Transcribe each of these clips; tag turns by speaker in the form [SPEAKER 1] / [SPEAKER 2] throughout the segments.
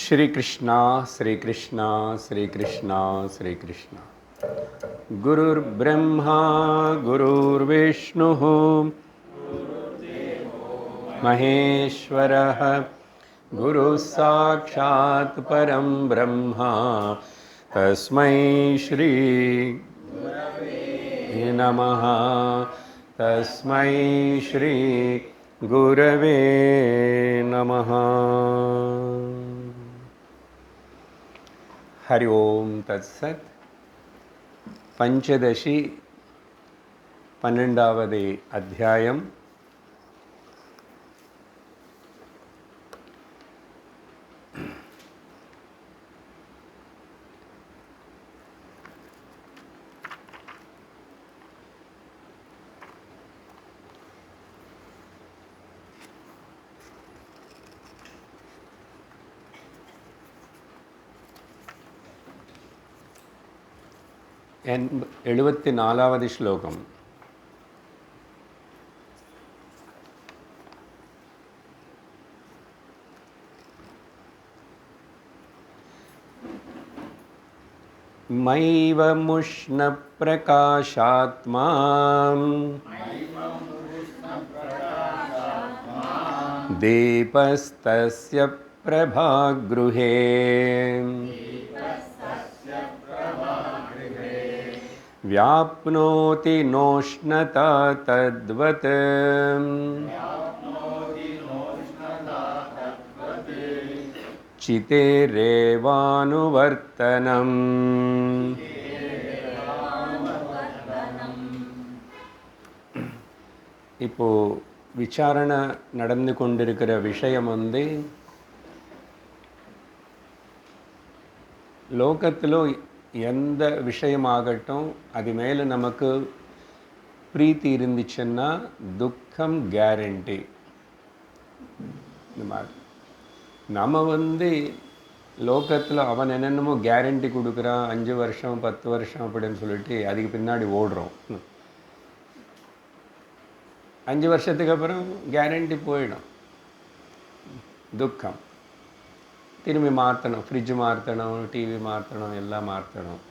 [SPEAKER 1] श्री कृष्णा श्री कृष्णा श्री कृष्णा श्री कृष्णा। गुरुर्ब्रह्मा गुरुर्विष्णुः महेश्वरः गुरुः साक्षात् परं ब्रह्मा तस्मै श्री नमः। तस्मै श्री गुरवे नमः। हरि ओम तत्सत्। पंचदशी 12வது அத்தியாயம். एन 74வது श्लोकम. मैव मुष्ण प्रकाशात्मा दीपस्तस्य प्रभागृहे व्याप्नोति नोष्णता तद्वत् चितेरेवानुवर्तनम्. இப்போ விசாரணை நடந்து கொண்டிருக்கிற விஷயம் லோகத்திலோ எந்த விஷயமாகட்டும் அது மேலே நமக்கு பிரீத்தி இருந்துச்சுன்னா துக்கம் கேரண்டி. இந்த மாதிரி நம்ம லோகத்தில் அவன் என்னென்னமோ கேரண்டி கொடுக்குறான், 5 வருஷம் 10 வருஷம் அப்படின்னு சொல்லிட்டு அதுக்கு பின்னாடி ஓடுறோம். 5 வருஷத்துக்கு அப்புறம் கேரண்டி போயிடும். துக்கம். திரும்பி மாற்றணும், ஃப்ரிட்ஜ் மாற்றணும், டிவி மாற்றணும், எல்லாம் மாற்றணும்,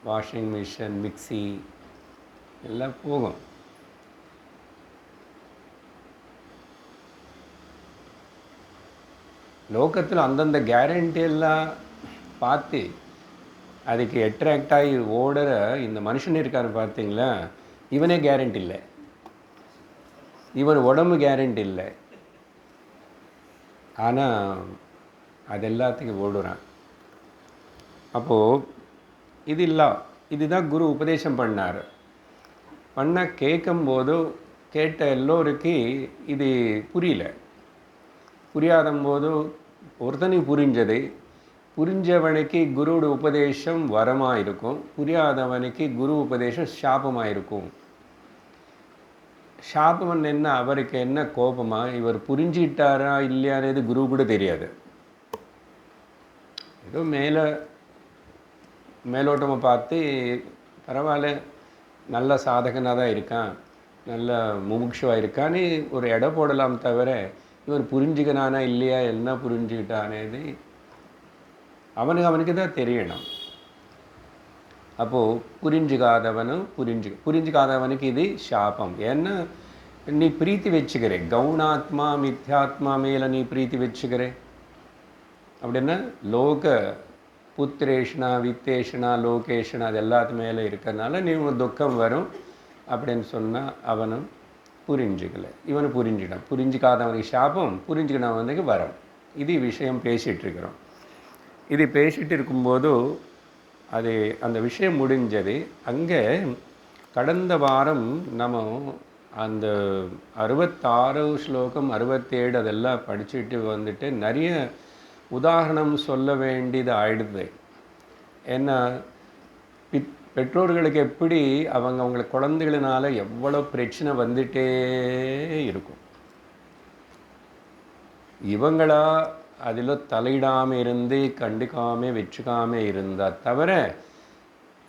[SPEAKER 1] வாஷிங் மிஷின் மிக்சி எல்லாம் போகும். லோகத்தில் அந்தந்த கேரண்டி எல்லாம் பார்த்து அதுக்கு அட்ராக்ட் ஆகி ஓடுற இந்த மனுஷன் இருக்காரு பார்த்தீங்களா, இவனே கேரண்டி இல்லை, இவன் உடம்பு கேரண்டி இல்லை, ஆனால் அது எல்லாத்துக்கும் ஓடுறான். அப்போது இதுதான் குரு உபதேசம் பண்ணார். கேட்கும்போது கேட்ட எல்லோருக்கும் இது புரியாதம்போது ஒருத்தனுக்கு புரிஞ்சவனுக்கு குருவோட உபதேசம் வரமாக இருக்கும், புரியாதவனுக்கு குரு உபதேசம் சாபமாக இருக்கும். சாபம் என்ன, அவருக்கு என்ன கோபமா, இவர் புரிஞ்சிட்டாரா இல்லையானது குரு கூட தெரியாது. ஏதோ மேலோட்டமாக பார்த்து பரவாயில்ல, நல்ல சாதகனாக தான் இருக்கான், நல்ல முமுட்சுவாக இருக்கான்னு ஒரு எடை போடலாம். தவிர இவர் புரிஞ்சுக்கிறானா இல்லையா, என்ன புரிஞ்சுக்கிட்டானது அவனுக்கு தான் தெரியணும். அப்போது புரிஞ்சுக்காதவனுக்கு இது சாபம். ஏன்னா நீ பிரீத்தி வச்சுக்கிற, கவுனாத்மா மித்யாத்மா மேலே நீ பிரீத்தி வச்சுக்கிற அப்படின்னா லோக புத்திரேஷனா வித்தேஷனா லோகேஷனா அது எல்லாத்து மேலே இருக்கிறதுனால நீ துக்கம் வரும் அப்படின்னு சொன்னால் அவனும் புரிஞ்சுக்கலை, இவனு புரிஞ்சிடும். புரிஞ்சிக்காதவனுக்கு சாபம், புரிஞ்சுக்கினவனுக்கு வரும். இது விஷயம் பேசிகிட்ருக்கிறோம். இது பேசிகிட்டு இருக்கும்போது அந்த விஷயம் முடிஞ்சது. அங்கே கடந்த வாரம் நம்ம அந்த 66 ஸ்லோகம் 67 அதெல்லாம் படிச்சுட்டு நிறைய உதாரணம் சொல்ல வேண்டியது ஆயிடுது. ஏன்னா பெற்றோர்களுக்கு எப்படி அவங்கள குழந்தைகளினால எவ்வளோ பிரச்சனை வந்துட்டே இருக்கும். இவங்களா அதில் தலையிடாமல் இருந்து கண்டுக்காமல் வச்சுக்காமல் இருந்தால் தவிர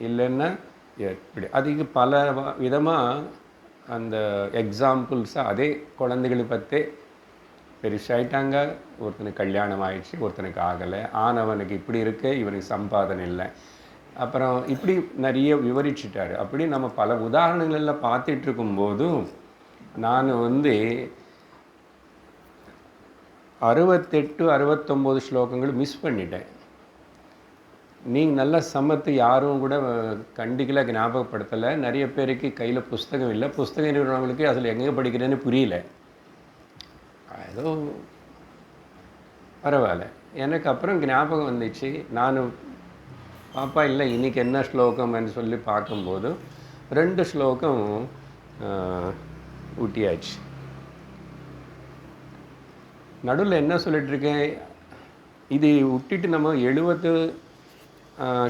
[SPEAKER 1] இல்லைன்னா எப்படி அதுக்கு பல விதமாக அந்த எக்ஸாம்பிள்ஸாக அதே குழந்தைகளை பற்றி பெருசாயிட்டாங்க, ஒருத்தனுக்கு கல்யாணம் ஆயிடுச்சு, ஒருத்தனுக்கு ஆகலை, ஆனவனுக்கு இப்படி இருக்கு, இவனுக்கு சம்பாதனை இல்லை, அப்புறம் இப்படி நிறைய விவரிச்சுட்டார். அப்படி நம்ம பல உதாரணங்களில் பார்த்துட்டு இருக்கும்போதும் நான் 68 69 ஸ்லோகங்கள் மிஸ் பண்ணிட்டேன். நீங்கள் நல்ல சம்மத்து, யாரும் கூட கண்டிக்கல, ஞாபகப்படுத்தலை. நிறைய பேருக்கு கையில் புஸ்தகம் இல்லை, புஸ்தகம் இருக்கிறவங்களுக்கு அதில் எங்கே படிக்கிறேன்னு புரியல. ஏதோ பரவாயில்ல. எனக்கு அப்புறம் ஞாபகம் வந்துச்சு. நான் பாப்பா இல்லை இன்றைக்கி என்ன ஸ்லோகம்னு சொல்லி பார்க்கும்போது 2 ஸ்லோகம் ஊட்டியாச்சு. நடுவில் என்ன சொல்லிட்டுருக்கேன், இது விட்டுட்டு நம்ம 70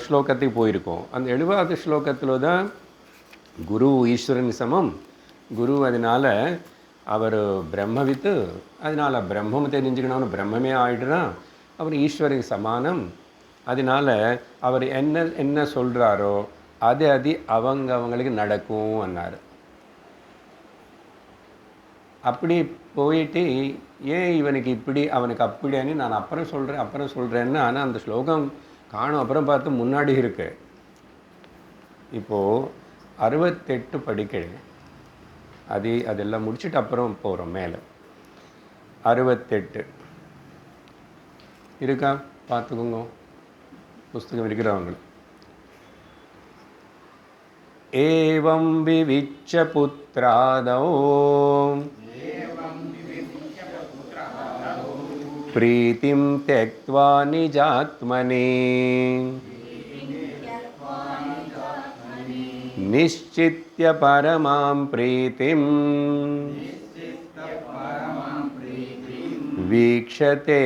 [SPEAKER 1] ஸ்லோகத்துக்கு போயிருக்கோம். அந்த 70வது ஸ்லோகத்தில் தான் குரு ஈஸ்வரன் சமம், குரு அதனால் அவர் பிரம்மவித்து, அதனால் பிரம்மம் தெரிஞ்சுக்கணும்னு பிரம்மமே ஆயிடுறான், அவர் ஈஸ்வரனுக்கு சமானம், அதனால் அவர் என்ன என்ன சொல்கிறாரோ அது அவங்களுக்கு நடக்கும் அன்னார். அப்படி போயிட்டு ஏன் இவனுக்கு இப்படி அவனுக்கு அப்படியான்னு நான் அப்புறம் சொல்கிறேன்னு, ஆனால் அந்த ஸ்லோகம் காணும். அப்புறம் பார்த்து முன்னாடி இருக்கு. இப்போது 68 படிக்கிறேன், அதெல்லாம் முடிச்சுட்டு அப்புறம் போகிறோம் மேலே. 68 இருக்கா பார்த்துக்கோங்க, புஸ்தகம் இருக்கிறவங்க. ஏவம் விவிச்ச புத்ராதோ பிரீத்திம் த்யக்த்வா நிஜாத்மனி நிஷ்சித்ய பரமாம் பிரீத்திம் வீக்ஷதே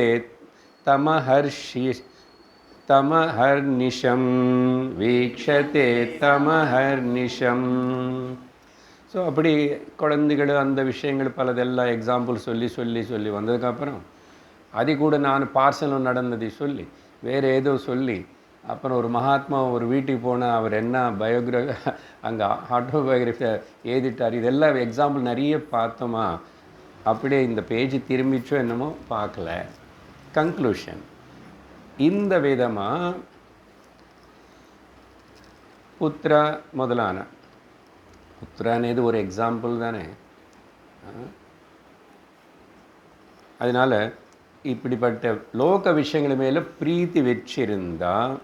[SPEAKER 1] தமஹர்நிஷம் வீக்ஷதே தமஹர்நிஷம். ஸோ அப்படி குழந்தைகள் அந்த விஷயங்கள் பலதெல்லாம் எக்ஸாம்பிள் சொல்லி வந்ததுக்கப்புறம் அது கூட நான் பார்சலும் நடந்ததை சொல்லி வேறு ஏதோ சொல்லி, அப்புறம் ஒரு மகாத்மா ஒரு வீட்டுக்கு போனால் அவர் என்ன அங்கே ஆட்டோபயோகிராஃபியை எழுதிட்டார், இதெல்லாம் எக்ஸாம்பிள் நிறைய பார்த்தோமா. அப்படியே இந்த பேஜ் திரும்பிச்சோ என்னமோ பார்க்கல. கன்க்ளூஷன் இந்த விதமாக புத்ரா முதலான புத்திரானது ஒரு எக்ஸாம்பிள் தானே. அதனால் இப்படிப்பட்ட லோக விஷயங்கள் மேலே பிரீத்தி வச்சிருந்தால்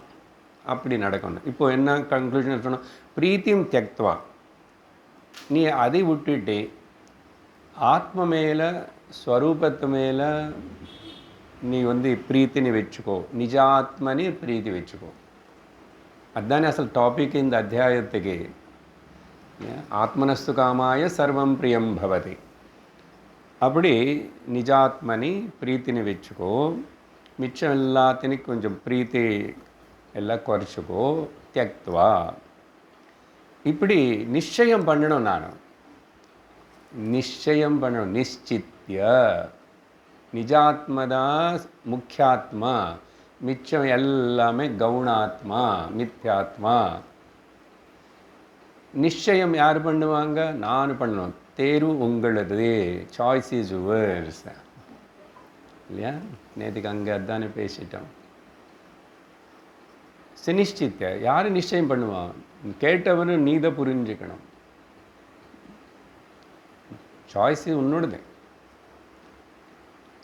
[SPEAKER 1] அப்படி நடக்கணும். இப்போ என்ன கன்க்ளூஷன் சொன்னோம், பிரீத்தியும் தியக்த்வா, நீ அதை விட்டுட்டு ஆத்ம மேலே ஸ்வரூபத்து மேலே நீ பிரீத்தினி வச்சுக்கோ, நிஜாத்மனி பிரீத்தி வச்சுக்கோ. அதுதானே அசல் டாபிக் இந்த அத்தியாயத்துக்கு. ஆத்மனஸ்து காமாய சர்வம் பிரியம் பவதி. அப்படி நிஜாத்மனி பிரீத்தினி வச்சுக்கோ, மிச்சம் எல்லாத்தினையும் கொஞ்சம் பிரீத்தி எல்லாம் குறைச்சிக்கோ. தியக்த்வா இப்படி நிச்சயம் பண்ணணும். நான் நிச்சயம் பண்ணணும். நிச்சித்ய நிஜாத்மதா முக்கியாத்மா, மிச்சம் எல்லாமே கவுணாத்மா மித்யாத்மா. நிச்சயம் யார் பண்ணுவாங்க? நான் பண்ணணும். தேர்வு உங்களது, சாய்ஸ் இஸ் யுவர்ஸ் இல்லையா? நேற்றுக்கு அங்கே அதானே பேசிட்டோம். சுனிஷ்டித்த யார் நிச்சயம் பண்ணுவான்? கேட்டவனு நீதை புரிஞ்சுக்கணும். சாய்ஸ் உன்னோடது.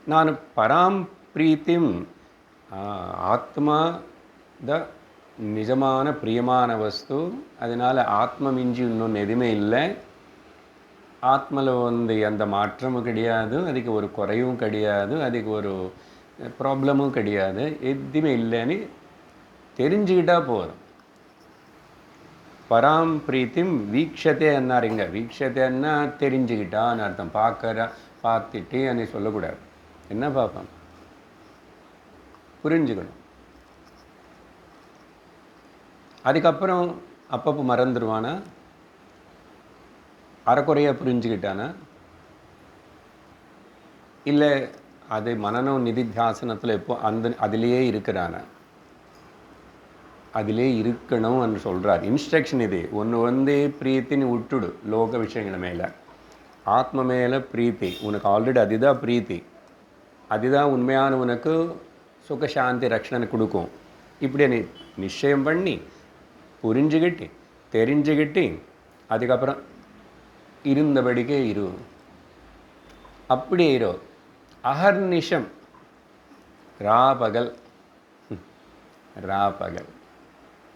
[SPEAKER 1] நான் பராம் பிரீத்திம், ஆத்மா த நிஜமான பிரியமான வஸ்து, அதனால் ஆத்மா மிஞ்சி இன்னொன்று எதுவுமே இல்லை. ஆத்மாவில் அந்த மாற்றமும் கிடையாது, அதுக்கு ஒரு குறையும் கிடையாது, அதுக்கு ஒரு ப்ராப்ளமும் கிடையாது, எதுவுமே இல்லைன்னு தெரிஞ்சுக்கிட்டால் போதும். பராம் பிரீத்திம் வீக்ஷத்தே என்னாருங்க. வீக்ஷத்தைன்னா தெரிஞ்சுக்கிட்டான்னு அர்த்தம். பார்த்துட்டு அன்னை சொல்லக்கூடாது. என்ன பார்ப்பான்? புரிஞ்சுக்கணும். அதுக்கப்புறம் அப்பப்போ மறந்துடுவானா? அறக்குறையாக புரிஞ்சுக்கிட்டானா? இல்லை அது மனநம் நிதித்தியாசனத்தில் எப்போ அதிலேயே இருக்கிறானா? அதிலே இருக்கணும்னு சொல்கிறார். இன்ஸ்ட்ரக்ஷன் இது. ஒன்று பிரீத்தின்னு விட்டுடு லோக விஷயங்கள் மேலே, ஆத்ம மேலே பிரீத்தி. உனக்கு ஆல்ரெடி அதுதான் பிரீத்தி. அதுதான் உண்மையான உனக்கு சுகசாந்தி ரக்ஷணனை கொடுக்கும். இப்படி நீ நிச்சயம் பண்ணி புரிஞ்சுக்கிட்டு தெரிஞ்சுக்கிட்டு அதுக்கப்புறம் இருந்தபடிக்கே இரு. அப்படியே இரு. அகர்நிஷம், ராபகல் ராபகல்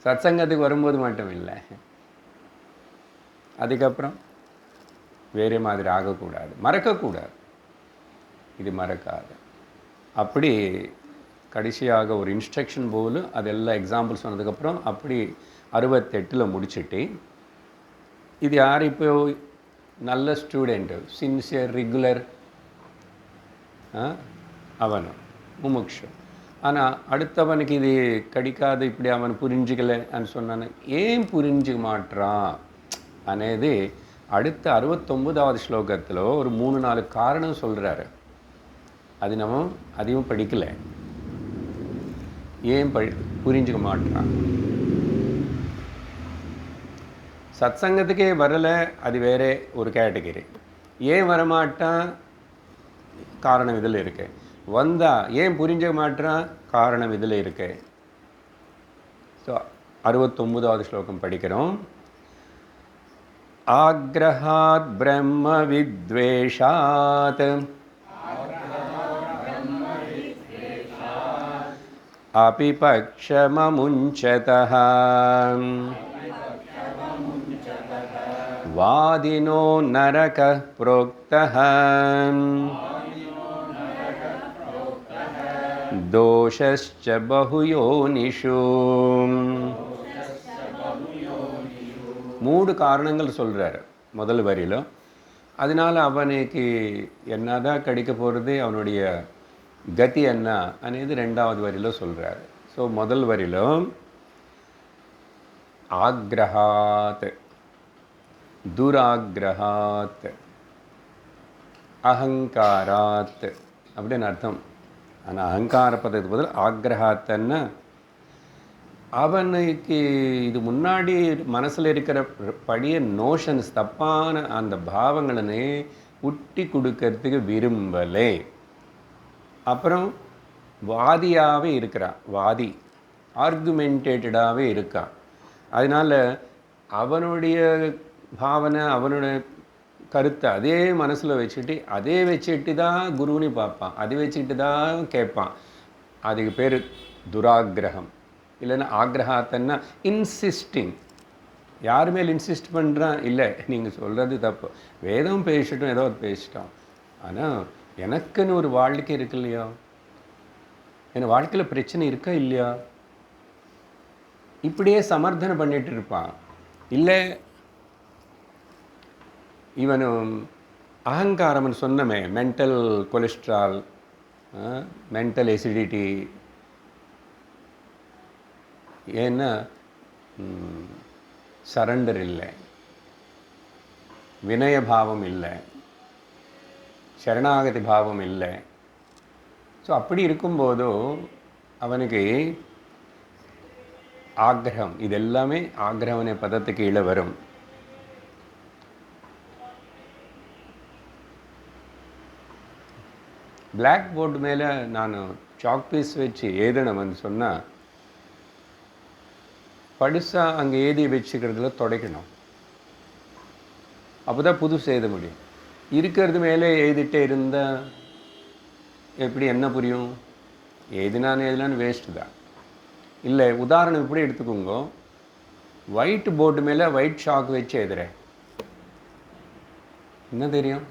[SPEAKER 1] சத்சங்கத்துக்கு வரும்போது மட்டும் இல்லை, அதுக்கப்புறம் வேறு மாதிரி ஆகக்கூடாது, மறக்கக்கூடாது. இது மறக்காது. அப்படி கடைசியாக ஒரு இன்ஸ்ட்ரக்ஷன் போல் அதெல்லாம் எக்ஸாம்பிள் சொன்னதுக்கப்புறம் அப்படி 68 முடிச்சுட்டு, இது யார் இப்போ நல்ல ஸ்டூடெண்ட்டு, சின்சியர் ரெகுலர் அவனு முமுக்ஷு. ஆனால் அடுத்தவனுக்கு இது கிடைக்காது, இப்படி அவன் புரிஞ்சுக்கலைன்னு சொன்னான்னு ஏன் புரிஞ்சுக்க மாட்டான் అనేది அடுத்த 69வது ஸ்லோகத்தில் ஒரு 3-4 காரணம் சொல்கிறாரு. அது நம்ம அதையும் படிக்கலை. ஏன் புரிஞ்சுக்க மாட்டான்? சத்சங்கத்துக்கே வரலை, அது வேறு ஒரு கேட்டகரி. ஏன் வரமாட்டான்? காரணம் இதில் இருக்கு. வந்தா ஏன் புரிஞ்சுக்க மாட்டான்? காரணம் இதில் இருக்கு. ஸோ 69வது ஸ்லோகம் படிக்கிறோம். ஆக்ரஹாத் பிரம்ம வித்வேஷாத் அபி பக்ஷமமுஞ்சதஹ வாதினோ நரக ப்ரோக்தஹ தோஷஸ்ச பஹுயோனிஷு. 3 காரணங்கள் சொல்கிறார் முதல் வரியில். அதனால் அவனுக்கு என்னதான் கிடைக்க போகிறது, அவனுடைய கதி என்ன అనేది 2வது வரியில் சொல்கிறார். ஸோ முதல் வரியில் ஆக்ரஹாத், துராக்ரஹாத், அகங்காராத் அப்படின்னு அர்த்தம். ஆனால் அகங்கார பதத்துக்கு பதில் ஆக்ரஹாத்தன்னா அவனுக்கு இது முன்னாடி மனசில் இருக்கிற படிய நோஷன்ஸ், தப்பான அந்த பாவங்களை உட்டி கொடுக்கறதுக்கு விரும்பலை. அப்புறம் வாதியாகவே இருக்கிறான், வாதி ஆர்குமெண்டேட்டடாகவே இருக்கான். அதனால் அவனுடைய பாவனை, அவனுடைய கருத்தை அதே மனசில் வச்சுட்டு தான் குருன்னு பார்ப்பான், அதை வச்சுக்கிட்டு தான் கேட்பான். அதுக்கு பேர் துராகிரகம். இல்லைன்னா ஆக்ரஹாத்தன்னா இன்சிஸ்டிங். யார் மேல் இன்சிஸ்ட் பண்ணுறான்? இல்லை, நீங்கள் சொல்கிறது தப்பு, வேதம் பேசிட்டோம், ஏதோ பேசிட்டோம், ஆனால் எனக்குன்னு ஒரு வாழ்க்கை இருக்கு இல்லையா, என் வாழ்க்கையில் பிரச்சனை இருக்கா இல்லையா, இப்படியே சமர்த்தனை பண்ணிட்டு இருப்பான். இல்லை இவனு அகங்காரம்னு சொன்னமே, மென்டல் கொலஸ்ட்ரால், மென்டல் எசிடிட்டி. ஏன்னா சரண்டர் இல்லை, வினயபாவம் இல்லை, சரணாகதி பாவம் இல்லை. ஸோ அப்படி இருக்கும்போதோ அவனுக்கு ஆக்ரகம், இதெல்லாமே ஆக்ரகவனை பதத்துக்கு கீழே வரும். பிளாக் போர்டு மேலே நான் சாக் பீஸ் வச்சு எழுதணும்னு சொன்னால் படுசாக அங்கே ஏதி வச்சுக்கிறதுல துடைக்கணும். அப்போ தான் புதுசு எழுத முடியும். இருக்கிறது மேலே எழுதிட்டே இருந்தால் எப்படி என்ன புரியும்? எழுதினான்னு வேஸ்ட்டு தான். இல்லை, உதாரணம் இப்படி எடுத்துக்கோங்க. ஒயிட் போர்டு மேலே ஒயிட் சாக் வச்சு எழுதுறேன், என்ன தெரியும்?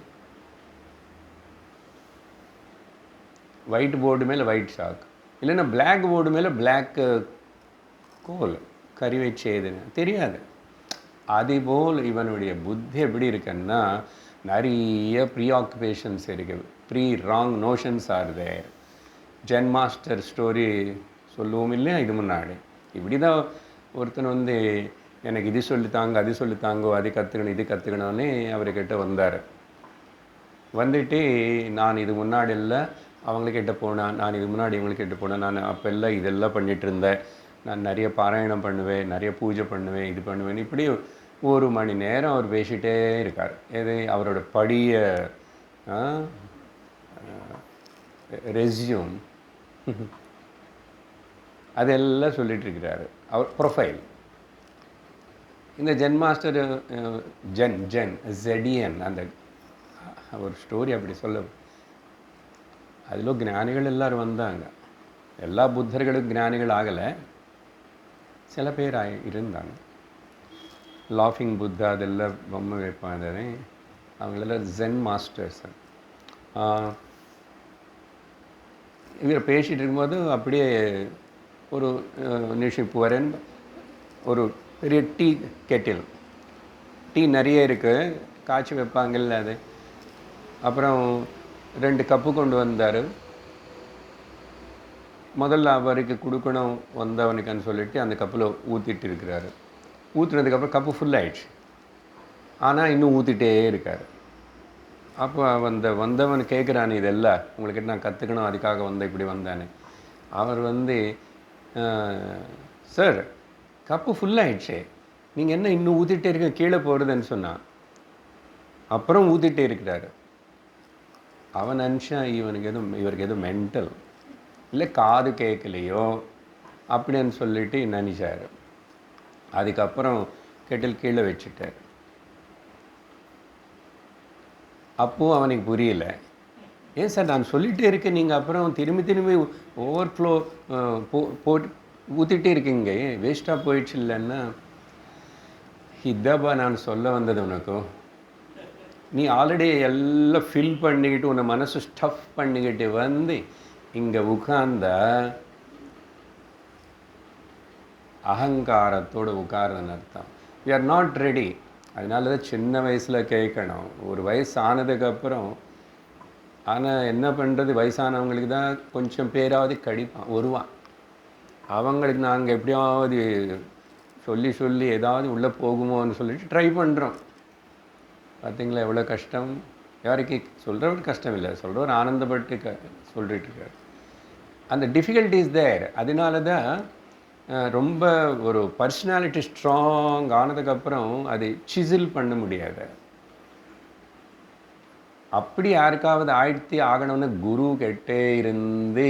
[SPEAKER 1] ஒயிட் போர்டு மேலே ஒயிட் சாக், இல்லைன்னா பிளாக் போர்டு மேலே பிளாக் கோல் கறி வச்சு எழுதுங்க, தெரியாது. அதுபோல் இவனுடைய புத்தி எப்படி இருக்குன்னா நிறைய ப்ரீ ஆக்குபேஷன்ஸ் இருக்குது, pre wrong notions are there. Zen master story சொல்லுவோம் இல்லையா, இது முன்னாடி இப்படி தான் ஒருத்தன் வந்து எனக்கு இது சொல்லித்தாங்க, அது சொல்லித்தாங்கோ, அது கற்றுக்கணும், இது கற்றுக்கணும்னு அவர்கிட்ட வந்தார். வந்துட்டு நான் இது முன்னாடி இல்லை அவங்கக்கிட்ட போனேன், நான் இது முன்னாடி இவங்கக்கிட்ட போனேன், நான் அப்போ எல்லாம் இதெல்லாம் பண்ணிகிட்டு இருந்தேன், நான் நிறைய பாராயணம் பண்ணுவேன், நிறைய பூஜை பண்ணுவேன், இது பண்ணுவேன், இப்படி 1 மணி நேரம் அவர் பேசிகிட்டே இருக்கார். எது அவரோட படியை ரெஸ்யூம், அதெல்லாம் சொல்லிட்டு இருக்கிறாரு. அவர் ப்ரொஃபைல் இந்த ஜென் மாஸ்டர், ஜெடியன் அந்த ஒரு ஸ்டோரி அப்படி சொல்ல. அதில் ஞானிகள் எல்லோரும் வந்தாங்க. எல்லா புத்தர்களும் ஞானிகள் ஆகலை, சில பேர் இருந்தாங்க. லாஃபிங் புத்தா அதெல்லாம் பொம்மை வைப்பாங்க, அவங்களெல்லாம் ஜென் மாஸ்டர்ஸ். இவர் பேசிகிட்டு இருக்கும்போது அப்படியே ஒரு நிஷிப்பு வரேன், ஒரு பெரிய டீ கெட்டில், டீ நிறைய இருக்குது, காய்ச்சி வைப்பாங்கல்ல அது. அப்புறம் 2 கப்பு கொண்டு வந்தார். முதல்ல அவருக்கு கொடுக்கணும் வந்தவனுக்குன்னு சொல்லிட்டு அந்த கப்பில் ஊற்றிட்டு இருக்கிறாரு. ஊற்றுனதுக்கப்புறம் கப்பு ஃபுல் ஆயிடுச்சு, ஆனால் இன்னும் ஊற்றிட்டே இருக்கார். அப்போ வந்தவன் கேட்குறான், இதெல்லாம் உங்களுக்கு நான் கற்றுக்கணும், அதுக்காக இப்படி வந்தானே. அவர் சார் கப்பு ஃபுல்லாகிடுச்சே, நீங்கள் என்ன இன்னும் ஊற்றிட்டே இருக்க, கீழே போகிறதுன்னு சொன்னான். அப்புறம் ஊற்றிட்டே இருக்கிறாரு. அவன் நினச்சான் இவருக்கு எதுவும் மென்டல் இல்லை, காது கேட்கலையோ அப்படின்னு சொல்லிட்டு நினச்சார். அதுக்கப்புறம் கெட்டில் கீழே வச்சுட்டார். அப்போவும் அவனுக்கு புரியல. ஏன் சார் நான் சொல்லிகிட்டே இருக்கேன், நீங்கள் அப்புறம் திரும்பி ஓவர்ஃப்ளோ போட்டு ஊற்றிட்டே இருக்கீங்க, வேஸ்ட்டாக போயிடுச்சு இல்லைன்னா. இதாப்பா நான் சொல்ல வந்தது உனக்கும். நீ ஆல்ரெடி எல்லாம் ஃபில் பண்ணிக்கிட்டு உன்னை மனசு ஸ்டஃப் பண்ணிக்கிட்டு இங்கே உட்கார்ந்த அகங்காரத்தோடு உட்கார்றதுன்னு அர்த்தம். We are not ready. அதனால தான் சின்ன வயசில் கேட்கணும். ஒரு வயசு ஆனதுக்கப்புறம், ஆனால் என்ன பண்ணுறது, வயசானவங்களுக்கு தான் கொஞ்சம் பேராவது கடிப்பான் வருவான். அவங்களுக்கு நாங்கள் எப்படியாவது சொல்லி ஏதாவது உள்ளே போகுமோன்னு சொல்லிட்டு ட்ரை பண்ணுறோம். பார்த்திங்களா எவ்வளோ கஷ்டம். யாருக்கு சொல்கிறவர் கஷ்டம் இல்லை, சொல்கிறவர் ஆனந்தப்பட்டு சொல்லிட்டு இருக்கார். அந்த டிஃபிகல்ட்டிஸ் தேர். அதனால தான் ரொம்ப ஒரு பர்சனாலிட்டி ஸ்ட்ராங் ஆனதுக்கப்புறம் அது சிசில் பண்ண முடியாது. அப்படி யாருக்காவது ஆகணும்னு குரு கிட்டே இருந்து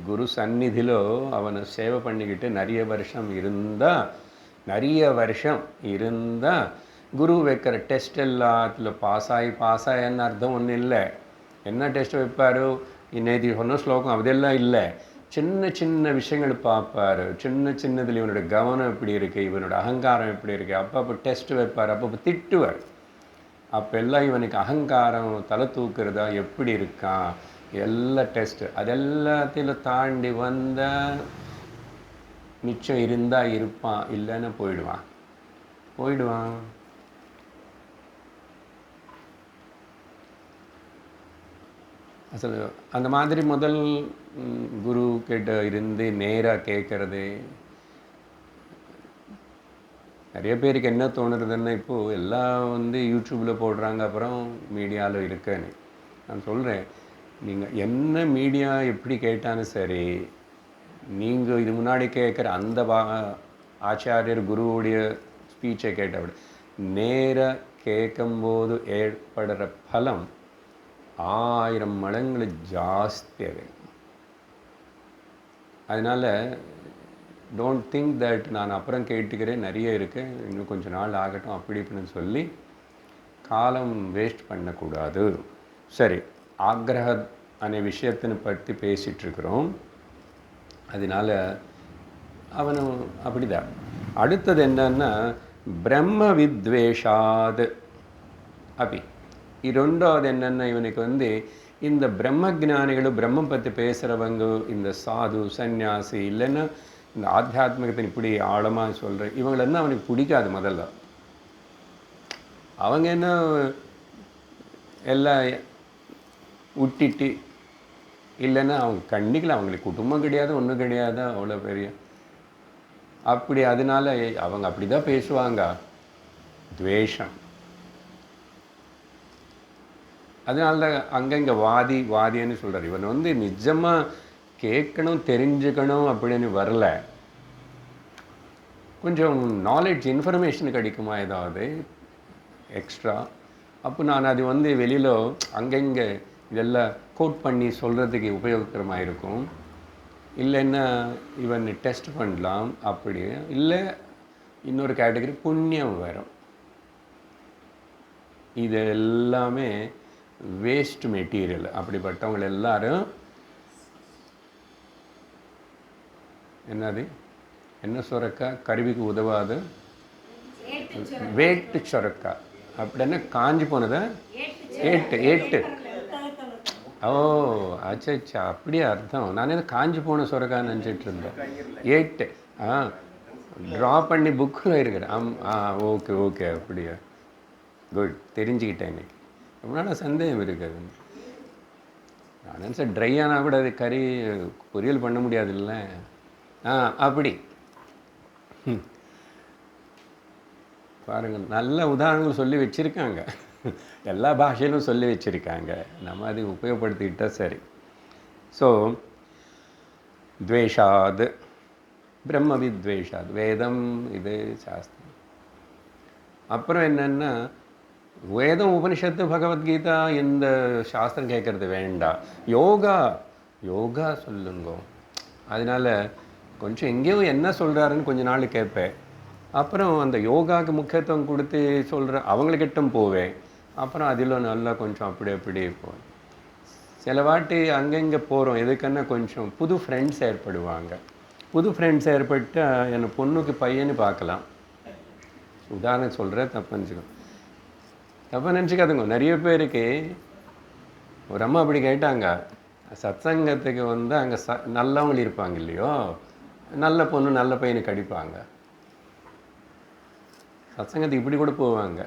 [SPEAKER 1] குரு சந்நிதியிலோ அவனை சேவை பண்ணிக்கிட்டு நிறைய வருஷம் இருந்தால் குரு வைக்கிற டெஸ்ட் எல்லாத்தில் பாஸ் ஆகின்னு அர்த்தம் ஒன்றும் இல்லை. என்ன டெஸ்ட் வைப்பார், நேற்று சொன்ன ஸ்லோகம் அதெல்லாம் இல்லை. சின்ன விஷயங்கள் பார்ப்பார். சின்னதில் இவனோட கவனம் எப்படி இருக்குது, இவனோட அகங்காரம் எப்படி இருக்குது, அப்பப்போ டெஸ்ட் வைப்பார், அப்பப்போ திட்டுவார். அப்போல்லாம் இவனுக்கு அகங்காரம் தலை தூக்குறதா எப்படி இருக்கான் எல்லா டெஸ்ட்டு, அதெல்லாத்தையும் தாண்டி வந்தால் மிச்சம் இருந்தால் இருப்பான், இல்லைன்னு போயிடுவான். அசல் அந்த மாதிரி முதல் குரு கிட்ட இருந்து நேராக கேட்குறது. நிறைய பேருக்கு என்ன தோணுறதுன்னா, இப்போது எல்லாம் யூடியூப்பில் போடுறாங்க, அப்புறம் மீடியாவில் இருக்குன்னு. நான் சொல்கிறேன், நீங்கள் என்ன மீடியா எப்படி கேட்டாலும் சரி, நீங்கள் இது முன்னாடி கேட்குற அந்த ஆச்சாரியர் குருவுடைய ஸ்பீச்சை கேட்ட நேராக கேட்கும்போது ஏற்படுற பலம் 1000 மடங்கு ஜாஸ்தி. அதனால் டோன்ட் திங்க் தட் நான் அப்புறம் கேட்டுக்கிறேன், நிறைய இருக்குது, இன்னும் கொஞ்சம் நாள் ஆகட்டும் அப்படி இப்படின்னு சொல்லி காலம் வேஸ்ட் பண்ணக்கூடாது. சரி, ஆக்ரஹ அనే விஷயத்தினை பற்றி பேசிகிட்ருக்குறோம். அதனால் அவனும் அப்படிதான். அடுத்தது என்னன்னா, பிரம்ம வித்வேஷாத் அப்படி. ரெண்டாவது என்னென்னா, இவனுக்கு இந்த பிரம்ம ஜானிகளும் பிரம்மம் பற்றி பேசுகிறவங்க, இந்த சாது சன்னியாசி இல்லைன்னா இந்த ஆத்தியாத்மிகத்தை இப்படி ஆழமாக சொல்கிற இவங்களெல்லாம் அவனுக்கு பிடிக்காது. முதல்ல அவங்க என்ன எல்லாம் விட்டுட்டு இல்லைன்னா அவங்க கண்டிக்கல, அவங்களுக்கு குடும்பம் கிடையாது, ஒன்றும் கிடையாது, அவ்வளோ பெரிய அப்படி. அதனால அவங்க அப்படி தான் பேசுவாங்க, துவேஷம். அதனால தான் அங்கங்கே வாதின்னு சொல்கிறார். இவன் நிஜமாக கேட்கணும் தெரிஞ்சுக்கணும் அப்படின்னு வரல, கொஞ்சம் நாலேஜ் இன்ஃபர்மேஷன் கிடைக்குமா ஏதாவது எக்ஸ்ட்ரா. அப்போ நான் அது வெளியில் அங்கங்கே இதெல்லாம் கோட் பண்ணி சொல்கிறதுக்கு உபயோககரமாக இருக்கும். இல்லைன்னா இவன் டெஸ்ட் பண்ணலாம். அப்படி இல்லை இன்னொரு கேட்டகரி புண்ணியம் வரும். இது எல்லாமே வேஸ்ட் மெட்டீரியல். அப்படிப்பட்டவங்க எல்லாரும் என்னது என்ன சுரக்கா கருவிக்கு உதவாது வேட்டு சுரக்கா அப்படின்னா காஞ்சி போனதா ஏட்டு. ஓ அச்சா அப்படியே அர்த்தம். நான் எதை காஞ்சி போன சுரக்கான்னு நினச்சிட்டு இருந்தேன். ஏட்டு ட்ரா பண்ணி புக்கில் இருக்கிறேன். ஓகே அப்படியா, குட், தெரிஞ்சுக்கிட்டேன். இன்னைக்கு ரொம்ப நாள் சந்தேகம் இருக்குது. நான் நினச்சேன் ட்ரை ஆனால் கூட அது கறி பொரியல் பண்ண முடியாதுல்ல. அப்படி பாருங்கள், நல்ல உதாரணங்கள் சொல்லி வச்சுருக்காங்க. எல்லா பாஷையிலும் சொல்லி வச்சுருக்காங்க. நம்ம அதை உபயோகப்படுத்திக்கிட்டால் சரி. ஸோ துவேஷாத் பிரம்மவித்வேஷாத், வேதம் இது சாஸ்திரம். அப்புறம் என்னென்னா வேதம் உபனிஷத்து பகவத்கீதா இந்த சாஸ்திரம் கேட்குறது வேண்டாம். யோகா சொல்லுங்க. அதனால் கொஞ்சம் எங்கேயோ என்ன சொல்கிறாருன்னு கொஞ்ச நாள் கேட்பேன். அப்புறம் அந்த யோகாவுக்கு முக்கியத்துவம் கொடுத்து சொல்கிற அவங்கக்கிட்டும் போவேன். அப்புறம் அதில் நல்லா கொஞ்சம் அப்படி போவேன். சில வாட்டி அங்கங்கே போகிறோம். எதுக்குன்னா கொஞ்சம் புது ஃப்ரெண்ட்ஸ் ஏற்படுவாங்க. புது ஃப்ரெண்ட்ஸ் ஏற்பட்டு என் பொண்ணுக்கு பையன்னு பார்க்கலாம். உதாரணம் சொல்கிறேன், தப்பு நினச்சிக்காதுங்க. நிறைய பேருக்கு ஒரு அம்மா அப்படி கேட்டாங்க, சத்சங்கத்துக்கு வந்து அங்கே நல்லவங்க இருப்பாங்க இல்லையோ, நல்ல பொண்ணு நல்ல பையனுக்கு அடிப்பாங்க. சத்சங்கத்துக்கு இப்படி கூட போவாங்க.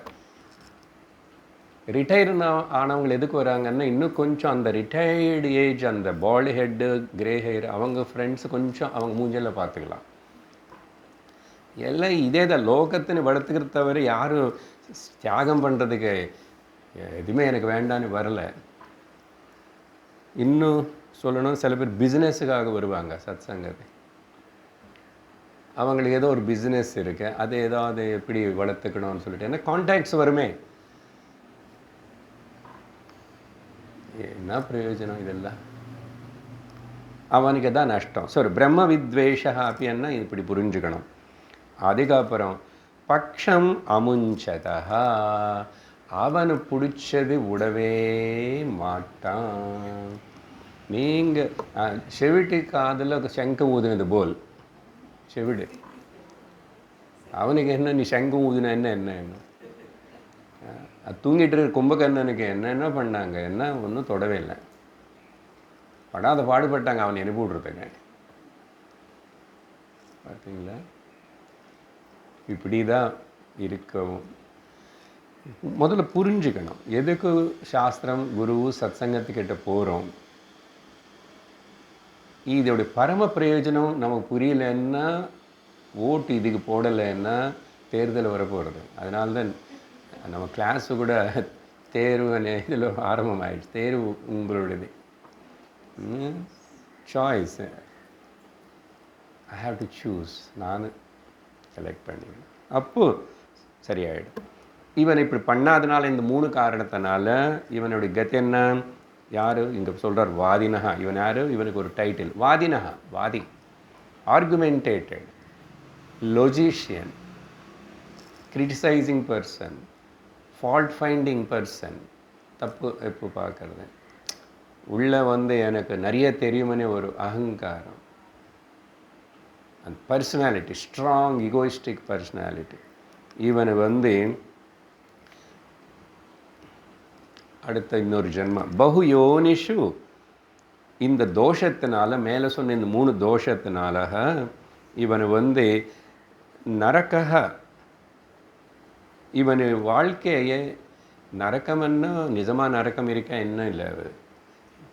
[SPEAKER 1] ரிட்டையர் ஆனவங்க எதுக்கு வராங்கன்னா இன்னும் கொஞ்சம் அந்த ரிட்டையர்டு ஏஜ், அந்த பால்டு ஹெட்டு, கிரே ஹேர், அவங்க ஃப்ரெண்ட்ஸ் கொஞ்சம் அவங்க மூஞ்செல்லாம் பார்த்துக்கலாம். எல்லாம் இதே தான் லோகத்தின்னு வளர்த்துக்கிறத தவிர யாரும் தியாகம் பண்ணுறதுக்கு எதுவுமே எனக்கு வேண்டான்னு வரலை. இன்னும் சொல்லணும், சில பேர் பிஸ்னஸுக்காக வருவாங்க சத்சங்கத்தை. அவங்களுக்கு ஏதோ ஒரு பிஸ்னஸ் இருக்கு, அது ஏதாவது எப்படி வளர்த்துக்கணும்னு சொல்லிட்டு ஏன்னா கான்டாக்ட்ஸ் வருமே. என்ன பிரயோஜனம் இதெல்லாம்? அவனுக்கு தான் நஷ்டம். சரி, பிரம்ம வித்வேஷா அப்படின்னா இப்படி புரிஞ்சுக்கணும். அதுக்கப்புறம் பக்ஷம் அமுஞ்சதா, அவனு பிடிச்சது விடவே மாட்டான். நீங்கள் செவிட்டு காதில் சங்கு ஊதுனது போல் செவிடு. அவனுக்கு என்ன, நீ சங்கு ஊதுன என்ன தூங்கிட்டு இருக்க கும்பகர்ணனுக்கு என்ன பண்ணாங்க? என்ன ஒன்றும் தொடவே இல்லை. படாத பாடுபட்டாங்க அவன் அனுப்பிவிட்றதுங்க. பார்த்தீங்களா? இப்படி தான் இருக்கவும் முதல்ல புரிஞ்சுக்கணும். எதுக்கு சாஸ்திரம், குரு, சத்சங்கத்துக்கிட்ட போகிறோம்? இதோடைய பரம பிரயோஜனம் நமக்கு புரியலைன்னா, ஓட்டு இதுக்கு போடலைன்னா தேர்தல் வரப்போகிறது. அதனால்தான் நம்ம கிளாஸு கூட தேர்வு இதில் ஆரம்பமாயிடுச்சு. தேர்வு உங்களுடையது, choice. I have to choose. நான் செலக்ட் பண்ணிடுவேன். அப்போது சரியாயிடும். இவன் இப்படி பண்ணாதனால, இந்த 3 காரணத்தினால இவனுடைய கதி என்ன? யார் இங்கே சொல்கிறார்? வாதினஹா. இவன் யார்? இவனுக்கு ஒரு டைட்டில் வாதினஹா, வாதி, argumentated, logician, criticising person, fault finding person. தப்பு எப்போ பார்க்குறது, உள்ளே வந்து எனக்கு நிறைய தெரியுமனே ஒரு அகங்காரம், அந்த பர்சனாலிட்டி, ஸ்ட்ராங் ஈகோயிஸ்டிக் பர்சனாலிட்டி. இவனை வந்து அடுத்த இன்னொரு ஜென்மம் பகு யோனிஷு. இந்த தோஷத்தினால, மேலே சொன்ன இந்த 3 தோஷத்தினால இவன் வந்து நரக்கக, இவன் வாழ்க்கையே நரக்கம்னா நிஜமாக நரக்கம் இருக்கா? என்ன இல்லை,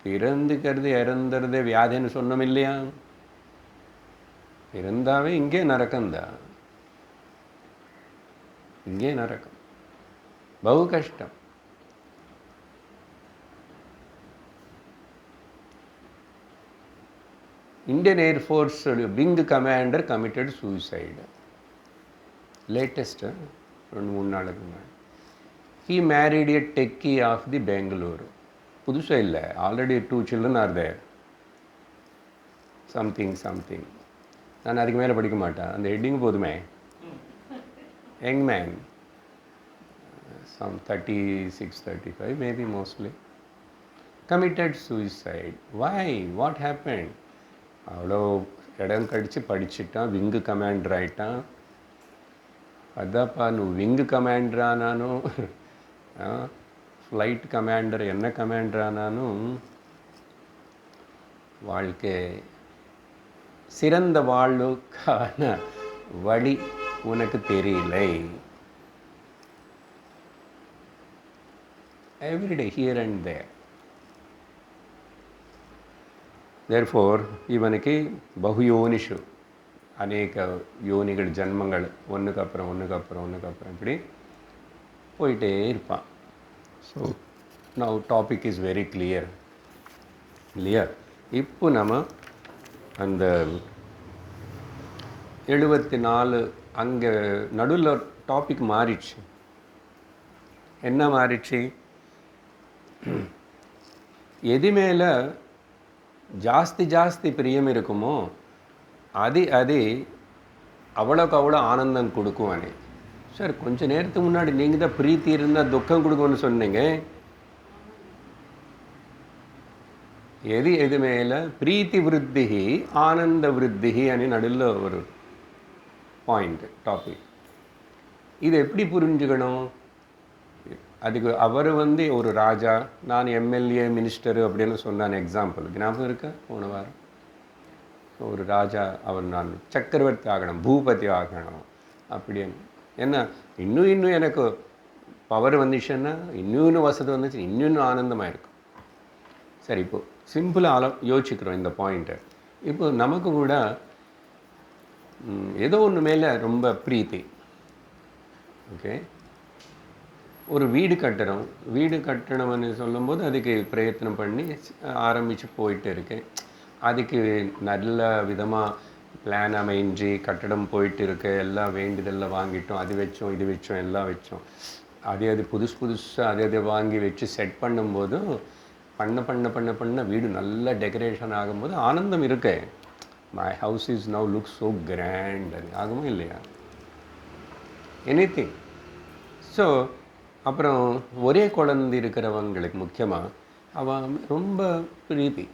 [SPEAKER 1] பிறந்துக்கிறது இறந்துறது வியாதின்னு சொன்னோம் இல்லையா? பிறந்தாவே இங்கே நரக்கம்தான், இங்கே நரக்கம், பகு கஷ்டம். Indian Air Force wing commander committed suicide. Latest, 2-3 நாளுக்கு முன்னாடி. He married a techie of the Bangalore. புதுசாக இல்லை, already 2 children are there, something. நான் அதுக்கு மேலே படிக்க மாட்டேன், அந்த ஹெட்டிங் போதுமே. Young man, some 36, 35 maybe, mostly committed suicide. Why? What happened? அவ்வளோ இடம் கடிச்சு படிச்சுட்டான், விங்கு கமாண்டர் ஆகிட்டான். அதாப்பா నువ్వు விங்கு கமாண்டர் ஆனாலும் ஃப்ளைட் கமாண்டர் என்ன கமாண்டர் ஆனாலும் வாழ்க்கை சிறந்த வாழ்வுக்கான வழி உனக்கு தெரியலை. Every day, here and there. Therefore, இவனுக்கு பகுயோனிஷு, அநேக யோனிகள், ஜன்மங்கள், ஒன்றுக்கு அப்புறம் இப்படி போயிட்டே இருப்பான். So now topic is very clear இல்லையா? இப்போ நம்ம அந்த 74 அங்கே நடுவில் டாபிக் மாறிடுச்சு. என்ன மாறிடுச்சு? எது மேலே ஜாஸ்தி பிரியம் இருக்குமோ அது அவ்வளோக்கு அவ்வளோ ஆனந்தம் கொடுக்கும். அனே சார், கொஞ்சம் நேரத்துக்கு முன்னாடி நீங்கள் தான் பிரீத்தி இருந்தால் துக்கம் கொடுக்கும்னு சொன்னீங்க. எது மேலே பிரீத்தி விருத்தி ஆனந்த விருத்தி అని நடுவில் ஒரு பாயிண்ட் டாபிக். இது எப்படி புரிஞ்சுக்கணும்? அதுக்கு அவர் ஒரு ராஜா, நான் எம்எல்ஏ மினிஸ்டரு அப்படின்னு சொன்னான். எக்ஸாம்பிள் ஞாபகம் இருக்கா? போன வாரம் ஒரு ராஜா, அவர் நான் சக்கரவர்த்தி ஆகணும், பூபதி ஆகணும் அப்படின்னு. என்ன இன்னும் எனக்கு பவர் வந்துச்சுன்னா, இன்னும் வசதி வந்துச்சு, இன்னும் ஆனந்தமாக இருக்கும். சரி, இப்போது சிம்பிளாக யோசிக்கிறோம் இந்த பாயிண்ட்டை. இப்போ நமக்கு கூட ஏதோ ஒன்று மேலே ரொம்ப பிரீத்தி. ஓகே, ஒரு வீடு கட்டணும்னு சொல்லும்போது அதுக்கு பிரயத்னம் பண்ணி ஆரம்பித்து போயிட்டு இருக்கேன். அதுக்கு நல்ல விதமாக பிளான் அமைஞ்சு கட்டடம் போயிட்டு இருக்கு. எல்லாம் வேண்டியதெல்லாம் வாங்கிட்டோம், அது வச்சோம், இது வச்சோம், எல்லாம் வச்சோம். அது புதுசாக அதை வாங்கி வச்சு செட் பண்ணும்போது பண்ண வீடு நல்ல டெக்கரேஷன் ஆகும்போது ஆனந்தம் இருக்கு. My house is now look so grand ஆகுமா இல்லையா? எனிதிங். ஸோ அப்புறம் ஒரே குழந்தை இருக்கிறவங்களுக்கு முக்கியமாக அவன் ரொம்ப பிரீத்தி,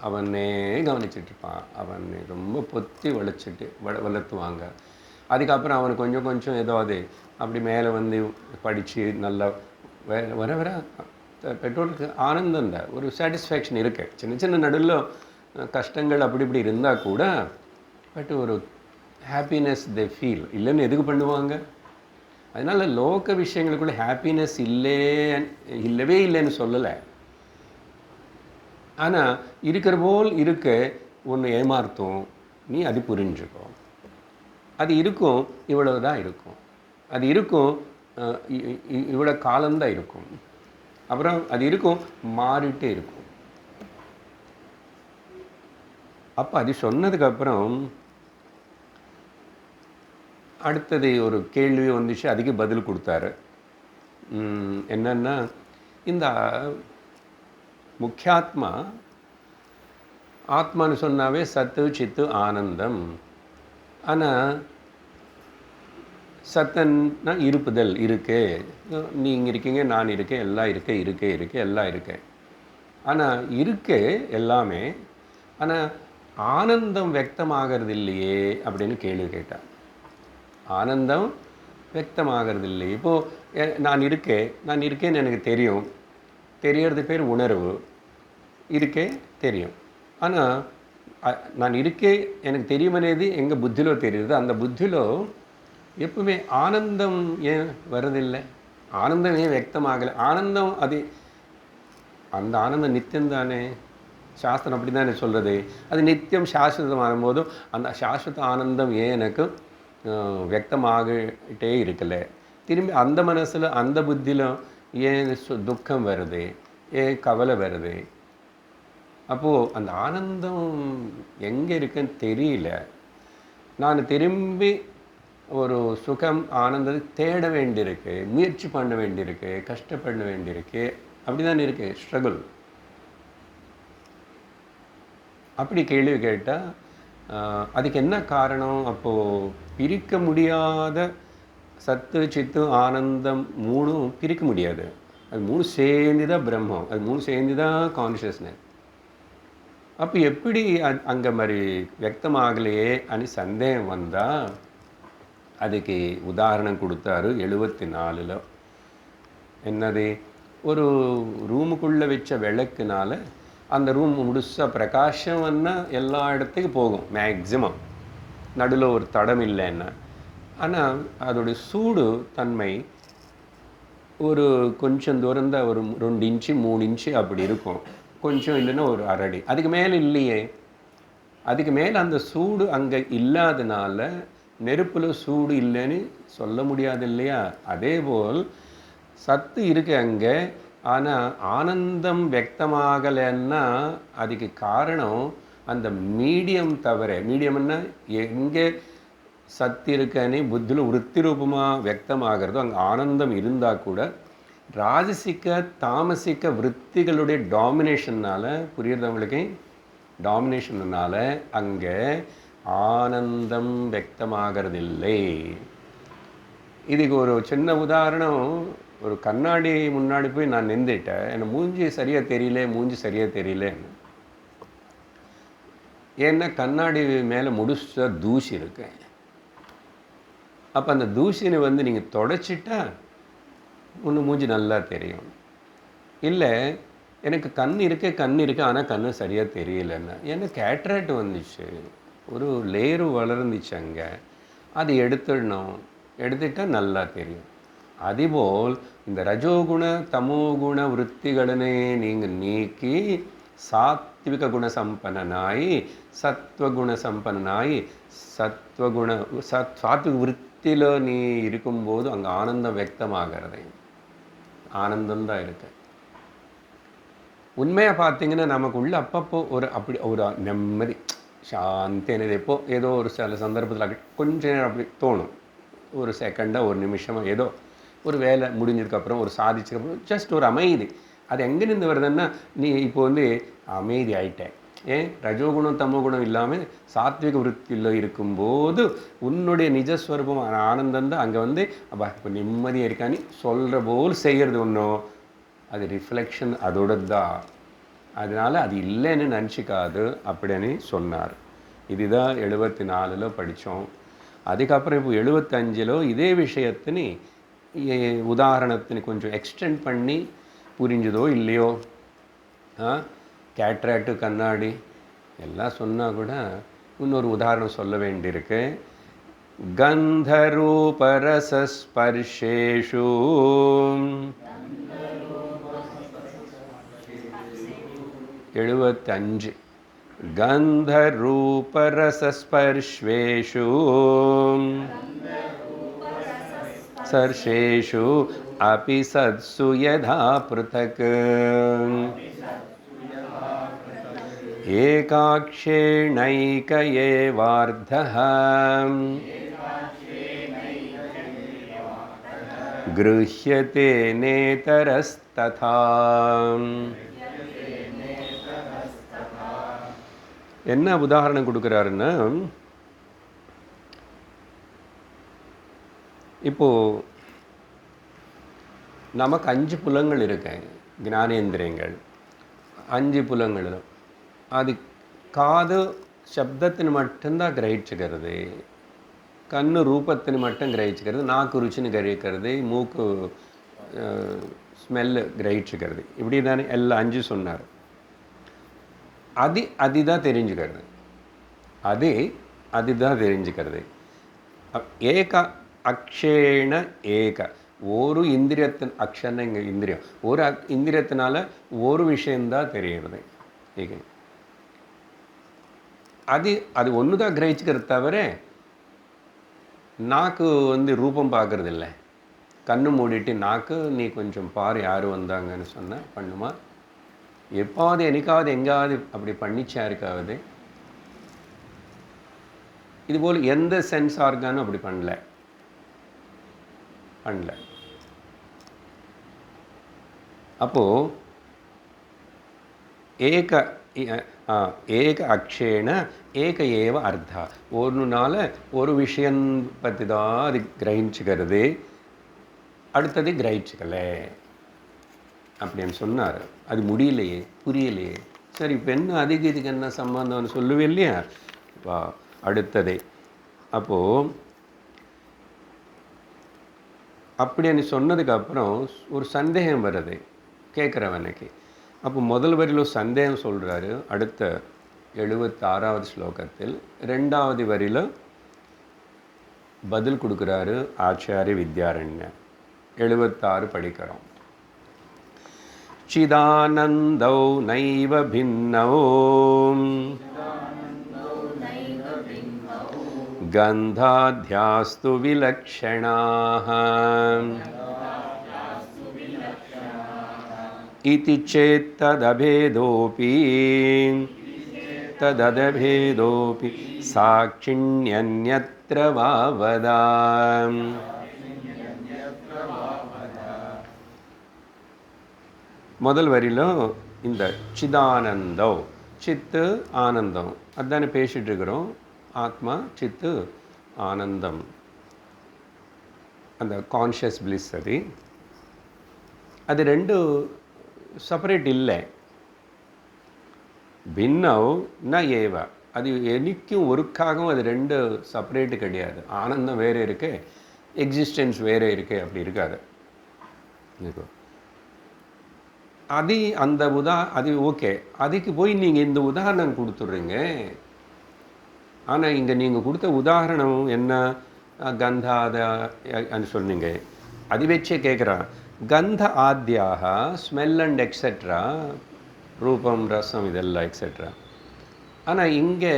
[SPEAKER 1] அவனே கவனிச்சிட்ருப்பான், அவனை ரொம்ப பொத்தி வளர்த்துவாங்க. அதுக்கப்புறம் அவனுக்கு கொஞ்சம் ஏதாவது அப்படி மேலே படித்து நல்லா வர பெற்றோருக்கு ஆனந்தம் தான், ஒரு சாட்டிஸ்ஃபேக்ஷன் இருக்குது. சின்ன நடுவில் கஷ்டங்கள் அப்படி இப்படி இருந்தால் கூட பட் ஒரு ஹாப்பினஸ் தே ஃபீல். இல்லைன்னு எதுக்கு பண்ணுவாங்க? அதனால் லோக விஷயங்களுக்குள்ள ஹாப்பினஸ் இல்லவே இல்லைன்னு சொல்லலை. ஆனால் இருக்கிற போல் ஒன்று ஏமாற்றும், நீ அது புரிஞ்சுக்கோ. அது இருக்கும், இவ்வளவு தான் இருக்கும். அது இருக்கும், இவ்வளோ காலம்தான் இருக்கும். அப்புறம் அது இருக்கும், மாறிட்டே இருக்கும். அப்போ அது சொன்னதுக்கப்புறம் அடுத்தது ஒரு கேள்வி வந்துச்சு, அதுக்கு பதில் கொடுத்தாரு. என்னன்னா, இந்த ஆத்மான்னு சொன்னாவே சத்து சித்து ஆனந்தம். ஆனால் சத்தன்னா இருப்புதல் இருக்கு, நீங்கள் இருக்கீங்க, நான் இருக்கேன், எல்லாம் இருக்கு எல்லாம் இருக்கு. ஆனால் இருக்கு எல்லாமே, ஆனால் ஆனந்தம் व्यक्तமாகிறது இல்லையே அப்படின்னு கேள்வி கேட்டார். ஆனந்தம் व्यक्तமாகிறது இல்லை. இப்போது நான் இருக்கேன்னு எனக்கு தெரியும், தெரியறது பேர் உணர்வு. தெரியும். ஆனால் நான் எனக்கு தெரியுமనేది எங்கள் புத்திలో தெரியுது. அந்த புத்திలో எப்பவுமே ஆனந்தம் ஏன் வருதில்லை? ஆனந்தம் ஏன் వ్యక్తமாகலை? ஆனந்தம் அந்த ஆனந்தம் நித்தியம் தானே. சாஸ்திரம் அப்படி தானே சொல்கிறது. அது நித்தியம் சாஸ்வதமாகும் போதும் அந்த சாஸ்வத ஆனந்தம் ஏன் எனக்கு व्यक्तமாகிட்டே இருக்கல? திரும்பி அந்த மனசில் அந்த புத்தியில் ஏன் துக்கம் வருது, ஏன் கவலை வருது? அப்போது அந்த ஆனந்தம் எங்கே இருக்குன்னு தெரியல. நான் திரும்பி ஒரு சுகம் ஆனந்தத்தை தேட வேண்டியிருக்கு, முயற்சி பண்ண வேண்டியிருக்கு, கஷ்டப்பட வேண்டியிருக்கு. அப்படி தான் இருக்கு ஸ்ட்ரகிள். அப்படி கேள்வி கேட்டால் அதுக்கு என்ன காரணம்? அப்போது பிரிக்க முடியாத சத்து சித்து ஆனந்தம் மூணும் பிரிக்க முடியாது. அது மூணு சேர்ந்து தான் பிரம்மம், அது மூணு சேர்ந்து தான் கான்ஷியஸ்னஸ். அப்போ எப்படி அங்கே மாதிரி வியக்தமாகலையே అని சந்தேகம் வந்தால் அதுக்கு உதாரணம் கொடுத்தாரு 74ல். என்னது? ஒரு ரூமுக்குள்ளே வச்ச விளக்குனால அந்த ரூம் முழுசாக பிரகாஷம் வந்தால் எல்லா இடத்துக்கும் போகும் மேக்ஸிமம், நடுவில் ஒரு தடம் இல்லைன்னா. ஆனால் அதோடைய சூடு தன்மை ஒரு கொஞ்சம் தூரம் தான், ஒரு 2 இன்ச்சு 3 இன்ச்சு அப்படி இருக்கும், கொஞ்சம் இல்லைன்னா ஒரு 1/2 அடி, அதுக்கு மேலே இல்லையே. அதுக்கு மேலே அந்த சூடு அங்கே இல்லாதனால நெருப்பில் சூடு இல்லைன்னு சொல்ல முடியாது இல்லையா? அதேபோல் சத்து இருக்கு அங்கே, ஆனால் ஆனந்தம் வியக்தமாகலைன்னா அதுக்கு காரணம் அந்த மீடியம் தவிர. மீடியம்னா எங்கே சத்து இருக்குன்னு புத்தியில் விருத்தி ரூபமாக வியக்தமாகிறதோ அங்கே ஆனந்தம் இருந்தால் கூட ராஜசிக்க தாமசிக்க விற்த்திகளுடைய டாமினேஷன்னால், புரியுறது அவங்களுக்கு, டாமினேஷன்னால அங்கே ஆனந்தம் வியக்தமாகிறதில்லை. இதுக்கு ஒரு சின்ன உதாரணம், ஒரு கண்ணாடி முன்னாடி போய் நான் நின்றுட்டேன், எனக்கு மூஞ்சி சரியாக தெரியலேன்னு. ஏன்னா கண்ணாடி மேலே முடிச்ச தூசி இருக்கு. அப்போ அந்த தூசினை நீங்கள் தொடச்சிட்டா ஒன்று மூஞ்சி நல்லா தெரியும். இல்லை எனக்கு கண் இருக்கு ஆனால் கண்ணு சரியாக தெரியலன்னா, ஏன்னா கேட்ராக்ட் வந்துச்சு, ஒரு லேரு வளர்ந்துச்சு அங்கே, அது எடுத்துட்டால் நல்லா தெரியும். அதுபோல் இந்த ரஜோகுண தமோகுண விற்த்திகளே நீங்கள் நீக்கி சாத்விக குண சம்பன்னனாய் சத்வகுண சம்பன்னனாய் சாத்விக விற்த்தியில் நீ இருக்கும்போது அங்கே ஆனந்தம் வியக்தமாகிறது. ஆனந்தம்தான் இருக்கு. உண்மையாக பார்த்தீங்கன்னா நமக்குள்ள அப்பப்போ அப்படி ஒரு நிம்மதி சாந்தி என்னது ஏதோ ஒரு சில சந்தர்ப்பத்தில் கொஞ்ச நேரம் அப்படி தோணும், ஒரு செகண்டாக ஒரு நிமிஷமாக ஏதோ ஒரு வேலை முடிஞ்சதுக்கப்புறம் ஒரு சாதிச்சதுக்கப்புறம் ஜஸ்ட் ஒரு அமைதி. அது எங்கேருந்து வருதுன்னா, நீ இப்போ அமைதி ஆயிட்டேன். ஏன்? ரஜோகுணம் தமோகுணம் இல்லாமல் சாத்விக விருத்தியில் இருக்கும்போது உன்னுடைய நிஜஸ்வரூபம் ஆனந்தம் தான் அங்கே அப்பா இப்போ நிம்மதியாக இருக்கான்னு சொல்கிற போல் செய்கிறது ஒன்றும், அது ரிஃப்ளெக்ஷன் அதோட தான். அதனால் அது இல்லைன்னு நினச்சிக்காது அப்படின்னு சொன்னார். இதுதான் 74ல் படித்தோம். அதுக்கப்புறம் இப்போ 75ல் இதே விஷயத்தினு உதாரணத்தினு கொஞ்சம் எக்ஸ்டெண்ட் பண்ணி புரிஞ்சுதோ இல்லையோ, கேட்ராக்டு கண்ணாடி எல்லாம் சொன்னால் கூட இன்னொரு உதாரணம் சொல்ல வேண்டியிருக்கு. கந்தரூபரசஸ்பர்ஷேஷு 75 கந்தரூபரசஸ்பர்ஷேஷு सर्षेषु अपि सत्सु यथा पृथक् एकाक्षेणैक एवार्धः गृह्यते नेतरस्तथा. என்ன உதாரணம் கொடுக்குறாருன்னா, இப்போது நமக்கு 5 புலங்கள் இருக்கு, ஞானேந்திரியங்கள் 5 புலங்களும். அது காது சப்தத்தின் மட்டும்தான் கிரகிச்சுக்கிறது, கண்ணு ரூபத்தின் மட்டும் கிரகிச்சுக்கிறது, நாக்கு ருச்சின்னு கிரகிக்கிறது, மூக்கு ஸ்மெல்லு கிரகிச்சுக்கிறது. இப்படி தானே எல்லாம் 5 சொன்னார். அதுதான் தெரிஞ்சுக்கிறது, அதுதான் தெரிஞ்சுக்கிறது. ஏக அக்ஷேண ஏக, ஒரு இந்திரியத்தின் அக்ஷன இந்திரியம், ஒரு இந்திரியத்தினால ஒரு விஷயந்தான் தெரிகிறது. அது ஒன்று தான் கிரகிச்சுக்கிறது தவிர நாக்கு ரூபம் பார்க்கறது இல்லை. கண்ணு மூடிட்டு நாக்கு நீ கொஞ்சம் பாரு யார் வந்தாங்கன்னு சொன்னால் பண்ணுமா? எப்பாவது என்னைக்காவது எங்காவது அப்படி பண்ணிச்சா இருக்காவது? இதுபோல் எந்த சென்ஸ் ஆர்கானும் அப்படி பண்ணல. அப்போது ஏக அக்ஷேன ஏக ஏவ அர்த்தா. ஒன்றுனால ஒரு விஷயம் பற்றி தான் அது கிரகிச்சுக்கிறது, அடுத்தது கிரகிச்சுக்கலை அப்படின்னு சொன்னார். அது முடியலையே, புரியலையே. சரி, இப்போ என்ன இதுக்கு என்ன சம்பந்தம்னு சொல்லுவே இல்லையா? வா அடுத்ததே. அப்போது அப்படின்னு சொன்னதுக்கப்புறம் ஒரு சந்தேகம் வருது கேட்குறவனுக்கு. அப்போ முதல் வரியில் சந்தேகம் சொல்கிறாரு. அடுத்த 76வது ஸ்லோகத்தில் 2வது வரியில் பதில் கொடுக்குறாரு ஆச்சாரிய வித்யாரண்யர். 76 படிக்கிறோம். சிதானந்தௌ நைவ பின்னௌ கந்தாத்யாஸ்து விலக்ஷணாः इति चेत् तदभेदोऽपि साक्षिण्यन्यत्र वा वदाम. முதல் வரியில இந்த சிதானந்தம், சித்து ஆனந்தம் அதானே பேசிட்டு இருக்கிறோம். ஆத்மா சித்து ஆனந்தம், அந்த கான்ஷியஸ் பிளிஸ். அது ரெண்டு செப்பரேட் இல்லை. பின்னவ் ந ஏவ, அது என்னைக்கும் ஒருக்காகவும் அது ரெண்டு செப்பரேட்டு கிடையாது. ஆனந்தம் வேறு இருக்கு, எக்ஸிஸ்டன்ஸ் வேறு இருக்கு, அப்படி இருக்காது. அது அந்த அது ஓகே. அதுக்கு போய் நீங்கள் இந்த உதாரணம் கொடுத்துட்றீங்க. ஆனால் இங்கே நீங்கள் கொடுத்த உதாரணம் என்ன? கந்தாத சொன்னீங்க. அது வச்சே கேட்குறான். கந்த ஆத்யாக ஸ்மெல் அண்ட் எக்ஸெட்ரா, ரூபம் ரசம் இதெல்லாம் எக்ஸெட்ரா. ஆனால் இங்கே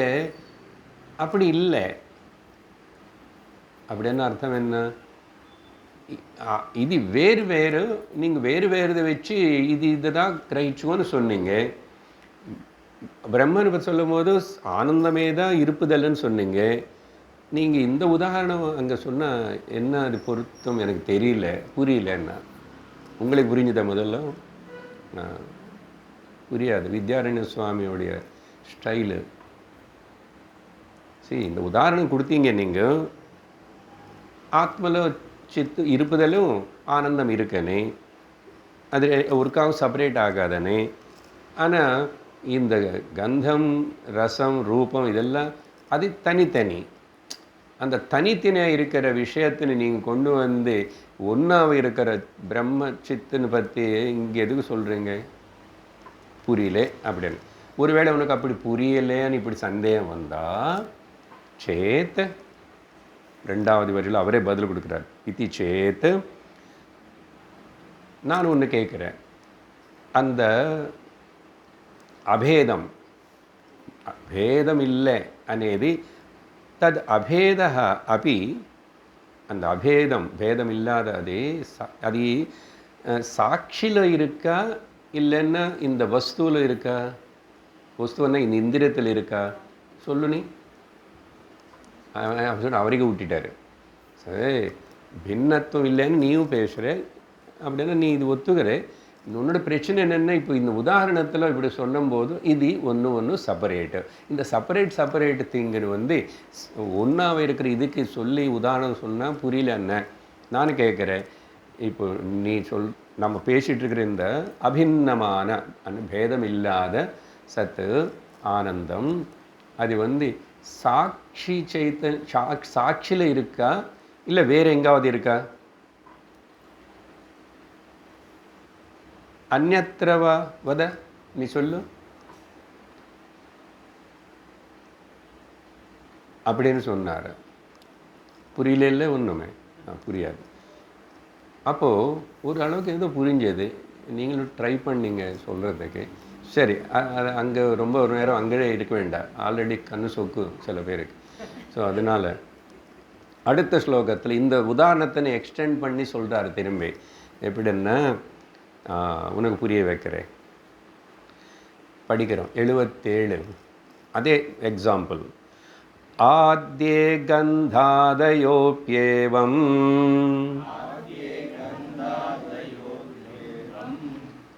[SPEAKER 1] அப்படி இல்லை. அப்படின்னு அர்த்தம் என்ன? இது வேறு வேறு, நீங்கள் வேறு வேறு வச்சு இதை தான் கிரகிச்சுவோன்னு சொன்னீங்க. பிரம்மனை பற்றி சொல்லும் போது ஆனந்தமே தான் இருப்புதல்னு சொன்னீங்க. நீங்கள் இந்த உதாரணம் அங்கே சொன்னால் என்ன அது பொருத்தம் எனக்கு தெரியல, புரியலன்னா. உங்களுக்கு புரிஞ்சுதா? முதல்ல புரியாது. வித்யாரண்ய சுவாமியோடைய ஸ்டைலு. சரி, இந்த உதாரணம் கொடுத்தீங்க நீங்கள். ஆத்மல சித்து இருப்புதலும் ஆனந்தம் இருக்கனே, அது ஒருக்காகவும் செப்பரேட் ஆகாதானே. ஆனால் இந்த கந்தம் ரசம் ரூபம் இதெல்லாம் அது தனித்தனி. அந்த தனித்தனியாக இருக்கிற விஷயத்தின்னு நீங்கள் கொண்டு வந்து ஒன்றாக இருக்கிற பிரம்ம சித்துன்னு பற்றி இங்கே எதுக்கு சொல்கிறீங்க? புரியல அப்படின்னு. ஒருவேளை உனக்கு அப்படி புரியலேன்னு இப்படி சந்தேகம் வந்தால் சேத் 2வது வரியில் அவரே பதில் கொடுக்குறார். இத்தி சேத், நான் ஒன்று கேட்குறேன். அந்த అభేదం భేదం இல்லை అనేది తద్ అభేద అపి, அந்த அபேதம் பேதம் இல்லாத அது சாட்சியில் இருக்கா இல்லைன்னா இந்த வஸ்துவில் இருக்கா? வஸ்துவன்னா இந்த இந்திரியத்தில் இருக்கா? சொல்லு நீ. அவருக்கு விட்டுட்டாரு. சரி, பின்னத்துவம் இல்லைன்னு நீயும் பேசுகிற அப்படின்னா நீ இது ஒத்துக்கிற. உன்னோட பிரச்சனை என்னென்னா, இப்போ இந்த உதாரணத்தில் இப்படி சொல்லும்போது இது ஒன்று செப்பரேட்டு. இந்த செப்பரேட் திங்குன்னு வந்து ஒன்றாக இருக்கிற இதுக்கு சொல்லி உதாரணம் சொன்னால் புரியல என்ன. நான் கேட்குறேன், இப்போ நீ நம்ம பேசிகிட்டு இருக்கிற இந்த அபின்னமான பேதம் இல்லாத சத்து ஆனந்தம், அது வந்து சாட்சி சாட்சியில் இருக்கா இல்லை வேறு எங்காவது இருக்கா? அந்யத்ரவா வத, நீ சொல்லு அப்படின்னு சொன்னார். புரியல ஒன்றுமே புரியாது. அப்போது ஒரு அளவுக்கு ஏதோ புரிஞ்சது. நீங்களும் ட்ரை பண்ணிங்க சொல்கிறதுக்கு. சரி, அங்கே ரொம்ப ஒரு நேரம் அங்கே இருக்க வேண்டாம். ஆல்ரெடி கண்ணு சொக்கு சில பேருக்கு. ஸோ அதனால் அடுத்த ஸ்லோகத்தில் இந்த உதாரணத்தை எக்ஸ்டெண்ட் பண்ணி சொல்கிறாரு திரும்பி. எப்படின்னா உனக்கு புரிய வைக்கிறேன். படிக்கிறோம் 77. அதே எக்ஸாம்பிள். ஆத்யே கந்தாதயோப்யேவம்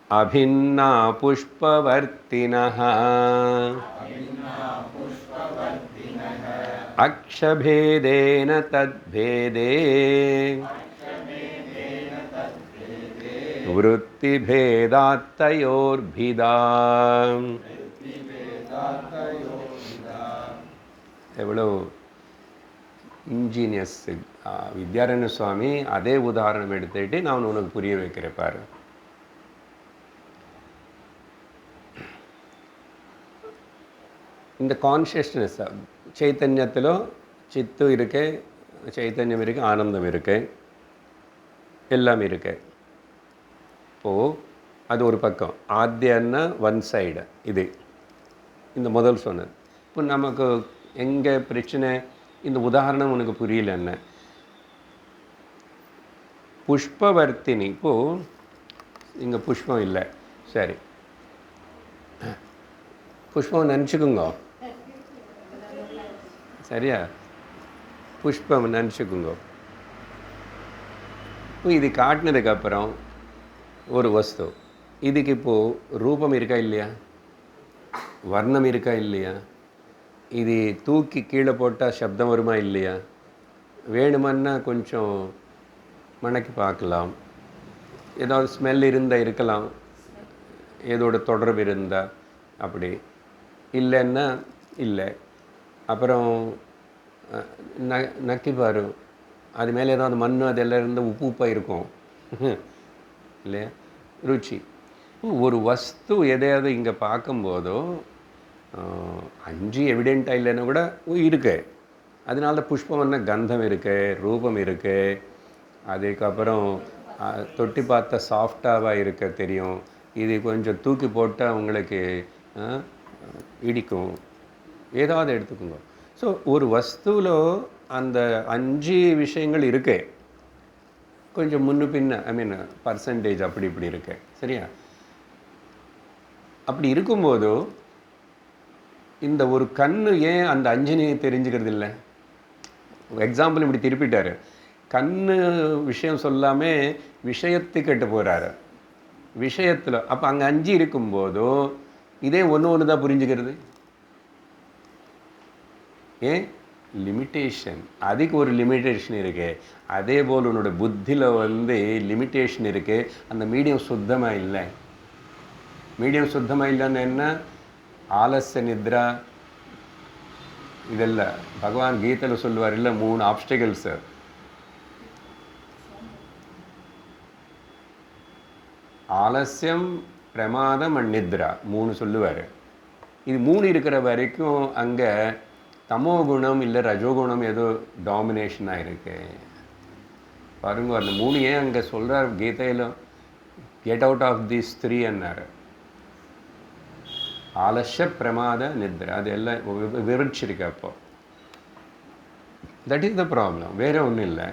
[SPEAKER 1] அபின்னா புஷ்பவர்த்தினஹ அக்ஷபேதேன தத்பேதே விருத்திபேதாத்தயோர்பிதா. எவ்வளோ இன்ஜீனியஸ் வித்யாரண்ய சுவாமி அதே உதாரணம் எடுத்துக்கிட்டு நான் உனக்கு புரிய வைக்கிறேன் பாரு. இந்த கான்ஷியஸ்னஸ் చైతన్యத்திலோ சித்து இருக்கு, சைத்தன்யம் இருக்கு, ஆனந்தம் இருக்கு, எல்லாம் இருக்கு. இப்போது அது ஒரு பக்கம். ஆத்தியன்னா ஒன் சைடு. இது இந்த முதல் சொன்னது. இப்போ நமக்கு எங்கே பிரச்சனை, இந்த உதாரணம் உனக்கு புரியல என்ன? புஷ்பவர்த்தினி. இப்போது இங்கே புஷ்பம் இல்லை, சரி, புஷ்பம் நினச்சிக்குங்க, சரியா? புஷ்பம் நினச்சிக்குங்க. இப்போ இது காட்டினதுக்கப்புறம் ஒரு வஸ்து, இதுக்கு இப்போது ரூபம் இருக்கா இல்லையா, வர்ணம் இருக்கா இல்லையா, இது தூக்கி கீழே போட்டால் சப்தம் வருமா இல்லையா, வேணுமன்னா கொஞ்சம் மணக்கி பார்க்கலாம், ஏதாவது ஸ்மெல் இருந்தால் இருக்கலாம், ஏதோட தொடர்பு இருந்தால் அப்படி, இல்லைன்னா இல்லை. அப்புறம் நக்கி பாரு, அது மேலே ஏதாவது மண் அதெல்லாம் இருந்தால் உப்பு உப்பாக இருக்கும் இல்லையா, ருச்சி. ஒரு வஸ்து எதையாவது இங்கே பார்க்கும்போதோ 5 எவிடெண்ட்டாக இல்லைன்னா கூட இருக்கு. அதனால புஷ்பம்னா கந்தம் இருக்கு, ரூபம் இருக்கு, அதுக்கப்புறம் தொட்டி பார்த்தா சாஃப்டாக இருக்க தெரியும். இது கொஞ்சம் தூக்கி போட்டால் உங்களுக்கு இடிக்கும், ஏதாவது எடுத்துக்கோங்க. ஸோ ஒரு வஸ்துவில் அந்த 5 விஷயங்கள் இருக்கு, கொஞ்சம் முன்னு பின்ன, ஐ மீன் பர்சன்டேஜ் அப்படி இப்படி இருக்கு, சரியா? அப்படி இருக்கும்போது இந்த ஒரு கண்ணு ஏன் அந்த 5 தெரிஞ்சுக்கிறது இல்லை? எக்ஸாம்பிள் இப்படி திருப்பிட்டாரு. கண்ணு விஷயம் சொல்லாமல் விஷயத்துக்கிட்ட போகிறாரு, விஷயத்தில். அப்போ அங்கே 5 இருக்கும்போதோ இதே ஒன்று தான் புரிஞ்சுக்கிறது. ஏன்? லிமிட்டேஷன். அதுக்கு ஒரு லிமிட்டேஷன் இருக்கு. அதே போல் உன்னோட புத்தியில் லிமிட்டேஷன் இருக்கு. அந்த மீடியம் சுத்தமாக இல்லை. மீடியம் சுத்தமாக இல்லைன்னு என்ன? ஆலஸ்ய நித்ரா இதெல்லாம் பகவான் கீதையில் சொல்லுவார் இல்லை, 3 ஆப்ஸ்டிகல்ஸு. ஆலஸ்யம், பிரமாதம் அண்ட் நித்ரா 3 சொல்லுவார். இது 3 இருக்கிற வரைக்கும் அங்கே தமோ குணம் இல்லை ரஜோகுணம் ஏதோ டாமினேஷனாக இருக்கு. பாருங்க, அந்த 3 ஏன் அங்கே சொல்கிறார் கீதையில், கெட் அவுட் ஆஃப் தீஸ் 3 என்னார். ஆலஸ்ய, பிரமாத, நித்ரா அது எல்லாம் விவரிச்சிருக்கு. அப்போ தட் இஸ் த ப்ராப்ளம், வேறு ஒன்றும் இல்லை.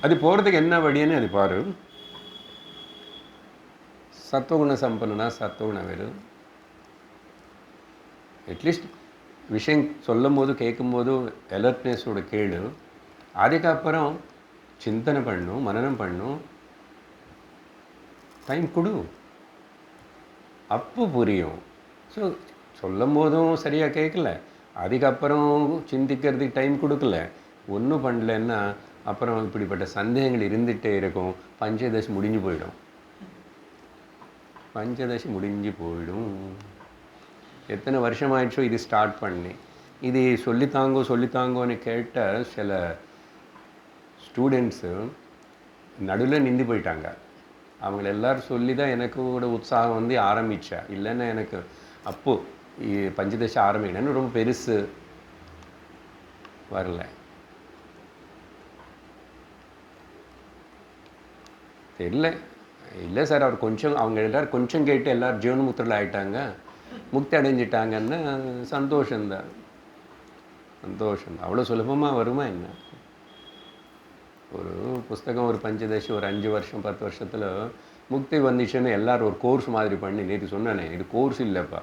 [SPEAKER 1] அது போகிறதுக்கு என்ன வழின்னு அது பாரு. சத்துவகுண சம்பன்னா சத்துவகுணம் வேறு. அட்லீஸ்ட் விஷயம் சொல்லும் போது கேட்கும்போது அலர்ட்னஸோட கேளு. அதுக்கப்புறம் சிந்தனை பண்ணும், மனனம் பண்ணும், டைம் கொடு, அப்போ புரியும். ஸோ சொல்லும் போதும் சரியாக கேட்கல, அதுக்கப்புறம் சிந்திக்கிறதுக்கு டைம் கொடுக்கல, ஒன்றும் பண்ணலன்னா அப்புறம் இப்படிப்பட்ட சந்தேகங்கள் இருந்துகிட்டே இருக்கும். பஞ்சதசி முடிஞ்சு போயிடும். பஞ்சதசி முடிஞ்சு போயிடும். எத்தனை வருஷமாயிடுச்சோ இது ஸ்டார்ட் பண்ணி. இது சொல்லித்தாங்கோன்னு கேட்ட சில ஸ்டூடெண்ட்ஸு நடுவில் நின்று போயிட்டாங்க. அவங்கள எல்லோரும் சொல்லி தான் எனக்கு கூட உற்சாகம் ஆரம்பித்தா. இல்லைன்னா எனக்கு அப்போது பஞ்சதசி ஆரம்பிக்கணும்னு ரொம்ப பெருசு வரல. தெரியல, இல்லை சார், அவர் கொஞ்சம், அவங்க எல்லோரும் கொஞ்சம் கேட்டு எல்லோரும் ஜீவன்முக்தில் ஆகிட்டாங்க, முக்தி அடைஞ்சிட்டாங்கன்னா சந்தோஷந்தான். அவ்வளோ சுலபமாக வருமா என்ன? ஒரு புஸ்தகம், ஒரு பஞ்சதசி, ஒரு 5 வருஷம் 10 வருஷத்தில் முக்தி வந்துச்சுன்னு எல்லோரும் ஒரு கோர்ஸ் மாதிரி பண்ணி, நேற்று சொன்னானே இது கோர்ஸ் இல்லைப்பா,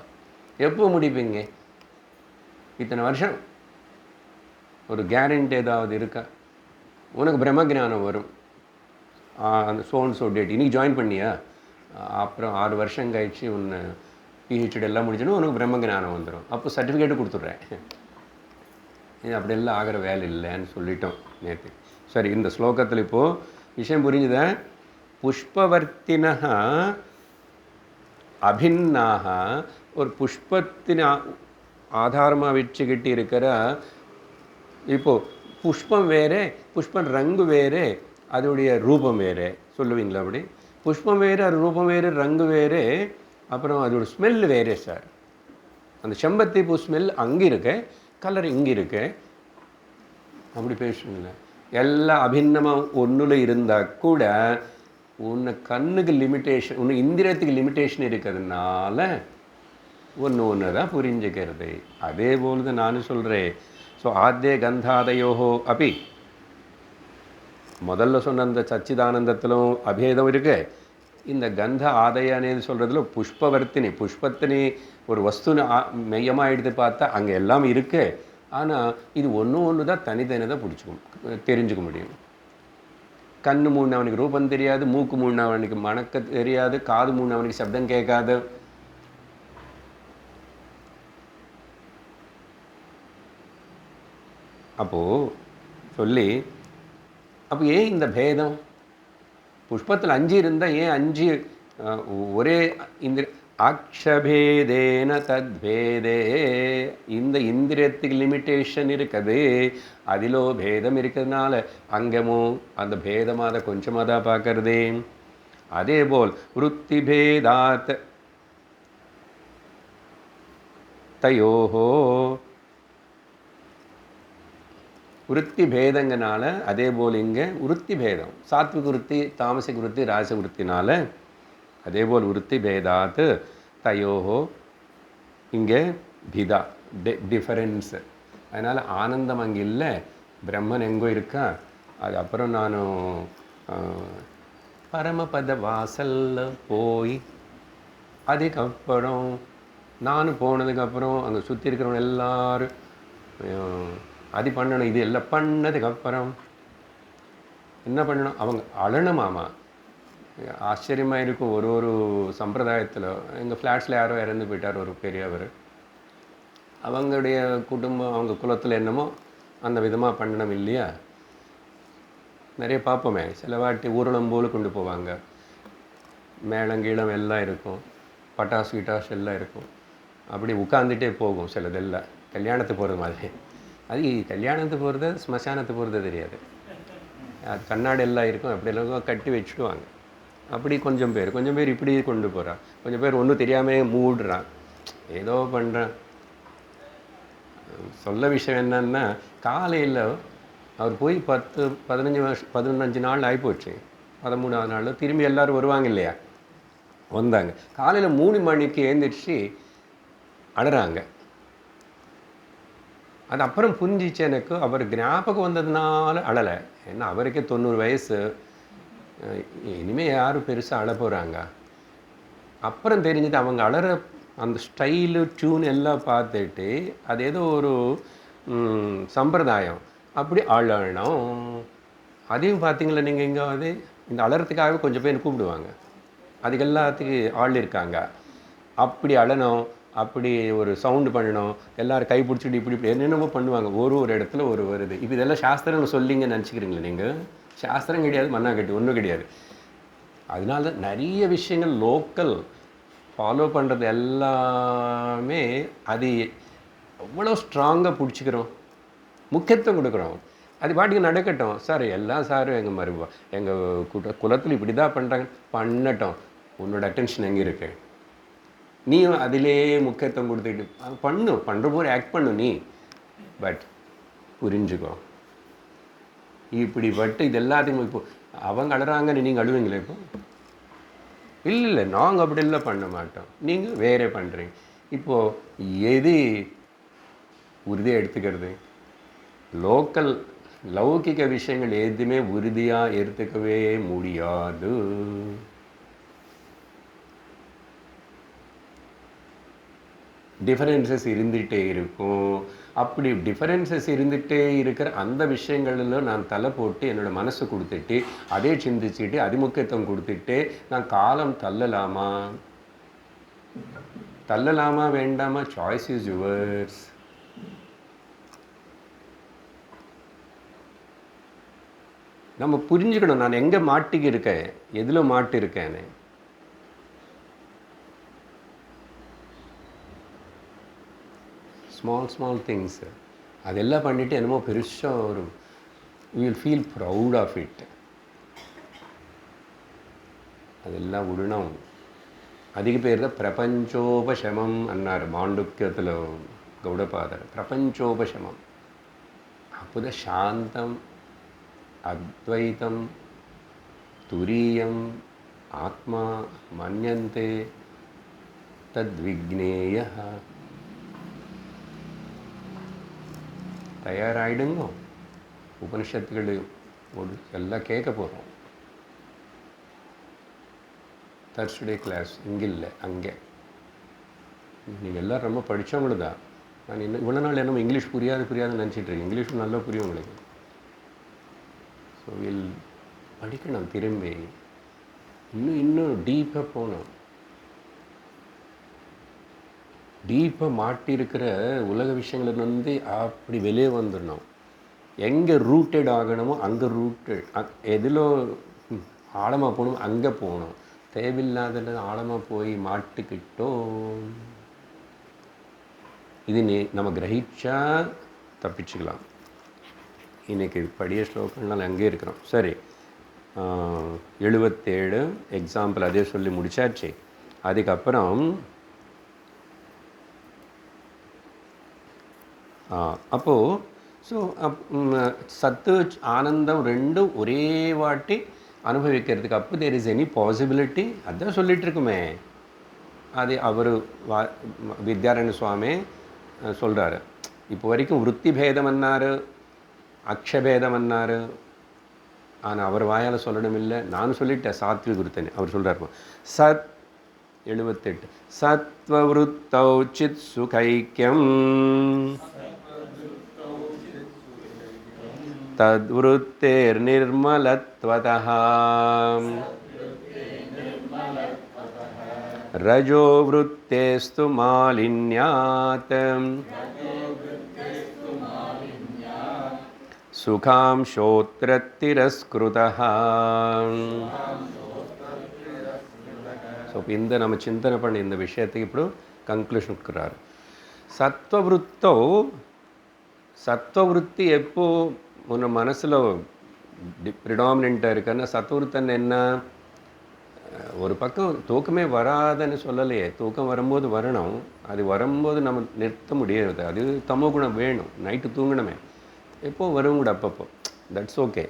[SPEAKER 1] எப்போ முடிப்பீங்க? இத்தனை வருஷம் ஒரு கேரண்டி ஏதாவது இருக்கா? உனக்கு பிரம்ம ஜானம் வரும், அந்த சோன் டேட், இன்னைக்கு ஜாயின் பண்ணியா, அப்புறம் 6 வருஷம் கழிச்சு ஒன்று பிஹெச்டி எல்லாம் முடிச்சுன்னா உனக்கு பிரம்ம ஞானம் வந்துடும், அப்போ சர்டிஃபிகேட்டு கொடுத்துட்றேன். இது அப்படியெல்லாம் ஆகிற வேலை இல்லைன்னு சொல்லிட்டோம் நேற்று. சரி, இந்த ஸ்லோகத்தில் இப்போது விஷயம் புரிஞ்சுதா? புஷ்பவர்த்தினா அபின்னாக, ஒரு புஷ்பத்தின் ஆதாரமாக வச்சுக்கிட்டு இருக்கிற, இப்போது புஷ்பம் வேறு, புஷ்பம் ரங்கு வேறு, அதோடைய ரூபம் வேறு சொல்லுவீங்களா? அப்படி புஷ்பம் வேறு, அது ரூபம் வேறு, ரங்கு வேறு, அப்புறம் அதோட ஸ்மெல் வேறு சார். அந்த செம்பருத்தி பூ ஸ்மெல் அங்கே இருக்கு, கலர் இங்கே இருக்கு. அப்படி பேசுங்களேன். எல்லாம் அபின்னமாக ஒன்றுல இருந்தால் கூட உன்னை கண்ணுக்கு லிமிட்டேஷன், உன்னை இந்திரியத்துக்கு லிமிட்டேஷன் இருக்கிறதுனால ஒன்று தான் புரிஞ்சுக்கிறது. அதே போல் தான் நானும் சொல்கிறேன். ஸோ ஆத்திய கந்தாதையோஹோ அப்படி முதல்ல சொன்ன அந்த சச்சிதானந்தத்திலும் அபேதம் இருக்குது. இந்த கந்த ஆதய అనేది சொல்கிறதுல புஷ்பவர்த்தினி, புஷ்பத்தினி ஒரு வஸ்துன்னு மையமாக எடுத்து பார்த்தா அங்கே எல்லாம் இருக்குது. ஆனால் இது ஒன்று தான் தனித்தனி தான் தெரிஞ்சுக்க முடியும். கண்ணு மூணு அவனுக்கு ரூபம் தெரியாது, மூக்கு மூணு அவனுக்கு மணக்க தெரியாது, காது மூணு அவனுக்கு சப்தம் கேட்காது. அப்போது சொல்லி, அப்போ ஏன் இந்த பேதம்? புஷ்பத்தில் 5 இருந்தால் ஏன் 5 ஒரே இந்த அக்ஷபேதேன தத்பேதே, இந்த இந்திரியத்துக்கு லிமிட்டேஷன் இருக்குது, அதிலோ பேதம் இருக்கிறதுனால அங்கமோ அந்த பேதமாக அதை கொஞ்சமாக தான் பார்க்கறது. அதே போல் விருத்தி பேதாத் தயோஹோ, விருத்தி பேதங்கனால அதே போல் இங்கே விருத்தி பேதம், சாத்விக விருத்தி, தாமசிக விருத்தி, ராஜச விருத்தினால அதே போல் விருத்தி பேதாத் தயோஹோ, இங்கே பிதா டிஃபரன்ஸு. அதனால் ஆனந்தம் அங்கே இல்லை, பிரம்மன் எங்கோ இருக்கா. அது அப்புறம் நானும் பரமபத வாசல்ல போய், அதுக்கப்புறம் நானும் போனதுக்கப்புறம் அங்கே சுற்றி இருக்கிறவங்க எல்லோரும் அது பண்ணணும், இது எல்லாம் பண்ணதுக்கப்புறம் என்ன பண்ணணும்? அவங்க அழணுமாமா. ஆச்சரியமாக இருக்கும். ஒரு சம்பிரதாயத்தில் எங்கள் ஃப்ளாட்ஸில் யாரோ இறந்து போயிட்டார் ஒரு பெரியவர். அவங்களுடைய குடும்பம், அவங்க குலத்தில் என்னமோ அந்த விதமாக பண்ணணும் இல்லையா? நிறைய பார்ப்போமே, சில வாட்டி ஊர்வலம் போல் கொண்டு போவாங்க, மேளங்கீழம் எல்லாம் இருக்கும், பட்டாசு கிட்டாசு எல்லாம் இருக்கும். அப்படி உட்காந்துட்டே போகும் சிலதெல்லாம், கல்யாணத்துக்கு போகிறது மாதிரி. அது கல்யாணத்துக்கு போகிறது, ஸ்மசானத்துக்கு போகிறது தெரியாது. அது கண்ணாடி எல்லாம் இருக்கும், அப்படியெல்லாம் கட்டி வச்சுடுவாங்க. அப்படி கொஞ்சம் பேர் இப்படி கொண்டு போகிறான், கொஞ்சம் பேர் ஒன்றும் தெரியாமல் மூடுறான், ஏதோ பண்ணுறான். சொல்ல விஷயம் என்னன்னா, காலையில் அவர் போய் 15 நாள் ஆகிப்போச்சு. 13ஆவது நாள் திரும்பி எல்லோரும் வருவாங்க இல்லையா? வந்தாங்க. காலையில் 3 மணிக்கு எழுந்திரிச்சு அழறாங்க. அது அப்புறம் புரிஞ்சிச்சு எனக்கு, அவர் ஞாபகம் வந்ததுனால அழலை. ஏன்னா அவருக்கே 90 வயசு, இனிமேல் யாரும் பெருசாக அழ போகிறாங்க. அப்புறம் தெரிஞ்சது அவங்க அழற அந்த ஸ்டைலு, டியூன் எல்லாம் பார்த்துட்டு அது ஏதோ ஒரு சம்பிரதாயம், அப்படி அழணும். அதையும் பார்த்தீங்களா நீங்கள்? எங்காவது இந்த அழறதுக்காகவே கொஞ்சம் பேர் கூப்பிடுவாங்க, அதுக்கு எல்லாத்துக்கு ஆள் இருக்காங்க. அப்படி அழணும், அப்படி ஒரு சவுண்டு பண்ணணும், எல்லோரும் கை பிடிச்சிட்டு இப்படி என்னென்னமோ பண்ணுவாங்க. ஒரு இடத்துல வருது. இப்போ இதெல்லாம் சாஸ்திரம்னு சொல்லிங்க நினச்சிக்கிறீங்களா நீங்கள்? சாஸ்திரம் கிடையாது, மண்ணாக்கட்டி ஒன்றும் கிடையாது. அதனால தான் நிறைய விஷயங்கள் லோக்கல் ஃபாலோ பண்ணுறது எல்லாமே அது எவ்வளோ ஸ்ட்ராங்காக பிடிச்சிக்கிறோம், முக்கியத்துவம் கொடுக்குறோம். அது பாட்டுக்கு நடக்கட்டும் சார், எல்லாம் சார் எங்கள் குலத்தில் இப்படி தான் பண்ணுறாங்க, பண்ணட்டும். உன்னோட அட்டென்ஷன் எங்கே இருக்கு? நீயும் அதிலே முக்கியத்துவம் கொடுத்துக்கிட்டு பண்ணுற போது ஆக்ட் பண்ணு நீ. பட் புரிஞ்சுக்கோ, இப்படிப்பட்டு இது எல்லாத்தையும் இப்போ அவங்க அழுறாங்கன்னு நீங்கள் அழுவீங்களே? இப்போ இல்லை, நாங்கள் அப்படி இல்லை பண்ண மாட்டோம், நீங்கள் வேறே பண்ணுறீங்க. இப்போது எது உறுதியாக எடுத்துக்கிறது? லோக்கல் லௌகிக விஷயங்கள் எதுவுமே உறுதியாக எடுத்துக்கவே முடியாது. டிஃபரன்சஸ் இருந்துகிட்டே இருக்கும். அப்படி டிஃபரன்சஸ் இருந்துகிட்டே இருக்கிற அந்த விஷயங்களில் நான் தலை போட்டு என்னோடய மனசை கொடுத்துட்டு அதே சிந்திச்சுட்டு அதிமுக்கியத்துவம் கொடுத்துட்டு நான் காலம் தள்ளலாமா வேண்டாமா? Choice is yours. நம்ம புரிஞ்சுக்கணும் நான் எங்கே மாட்டிக்கு இருக்கேன், எதில் மாட்டிருக்கேன்னு. ஸ்மால் திங்ஸ் அதெல்லாம் பண்ணிவிட்டு என்னமோ பெருசாக ஒரு you will feel proud of it. அதெல்லாம் விடணும். அதிக பேர் தான் பிரபஞ்சோபசமம் அன்னார் மாண்டுக்கியத்தில் கௌடபாதர். பிரபஞ்சோபசமம் அப்போதான் சாந்தம், அத்வைத்தம், துரியம், ஆத்மா மன்யந்தே தத்விக்னேய. தயாராகிடுங்க. உபனிஷத்துகள் எல்லாம் கேட்க போகிறோம். தர்ஸ்டே கிளாஸ் இங்கே இல்லை, அங்கே. நீங்கள் எல்லோரும் ரொம்ப படித்தவங்களு தான். நான் இன்னும் இவ்வளோ நாள் என்னமோ இங்கிலீஷ் புரியாதுன்னு நினச்சிட்ருக்கேன். இங்கிலீஷும் நல்லா புரியும் உங்களுக்கு. ஸோ படிக்கணும், திரும்பி இன்னும் டீப்பாக போகணும். டீப்பாக மாட்டியிருக்கிற உலக விஷயங்கள் அப்படி வெளியே வந்துடணும். எங்கே ரூட்டட் ஆகணுமோ அங்கே ரூட்டட், எதிலோ ஆழமாக போகணுமோ அங்கே போகணும். தேவையில்லாத ஆழமாக போய் மாட்டிக்கிட்டோம். இது நம்ம கிரகிச்சா தப்பிச்சுக்கலாம். இன்றைக்கி படிய ஸ்லோகங்கள் அங்கே இருக்கிறோம். சரி, 77 எக்ஸாம்பிள் அதே சொல்லி முடிச்சாச்சு. அதுக்கப்புறம் அப்போது ஸோ சத்து ஆனந்தம் ரெண்டும் ஒரே வாட்டி அனுபவிக்கிறதுக்கு அப்போ தேர் இஸ் எனி பாசிபிலிட்டி. அதான் சொல்லிகிட்டு இருக்குமே. அது அவர் வித்யாரண்ய சுவாமி சொல்கிறாரு. இப்போ வரைக்கும் விற்பி பேதம்னார், அக்ஷபேதம் என்னார். ஆனால் அவர் வாயால் சொல்லணும் இல்லை, நான் சொல்லிட்டேன். சாத்விக விருத்தனை அவர் சொல்கிறார். 78 சத்வவிருத்தௌ சித் சுகைக்யம் தத்விருத்தேர் நிர்மலத்வதஹ ரஜோ விருத்தேஸ்து மாலின்யாத் சுகாம் ஷோத்ரத்திரஸ்கிருதஹ. ஸோ இப்போ இந்த நம்ம சிந்தனை பண்ணி இந்த விஷயத்துக்கு இப்போ கன்க்ளூஷன் கொடுக்குறாரு. சத்வவிருத்தி எப்போ உன்னை மனசில் ப்ரிடாமினண்ட்டாக இருக்குன்னா, சத்வருத்தன் என்ன, ஒரு பக்கம் தூக்கமே வராதுன்னு சொல்லலையே. தூக்கம் வரும்போது வரணும். அது வரும்போது நம்ம நிறுத்த முடியாது. அது தமோ குணம் வேணும். நைட்டு தூங்கணுமே, எப்போ வரும் கூட அப்பப்போ, தட்ஸ் ஓகே.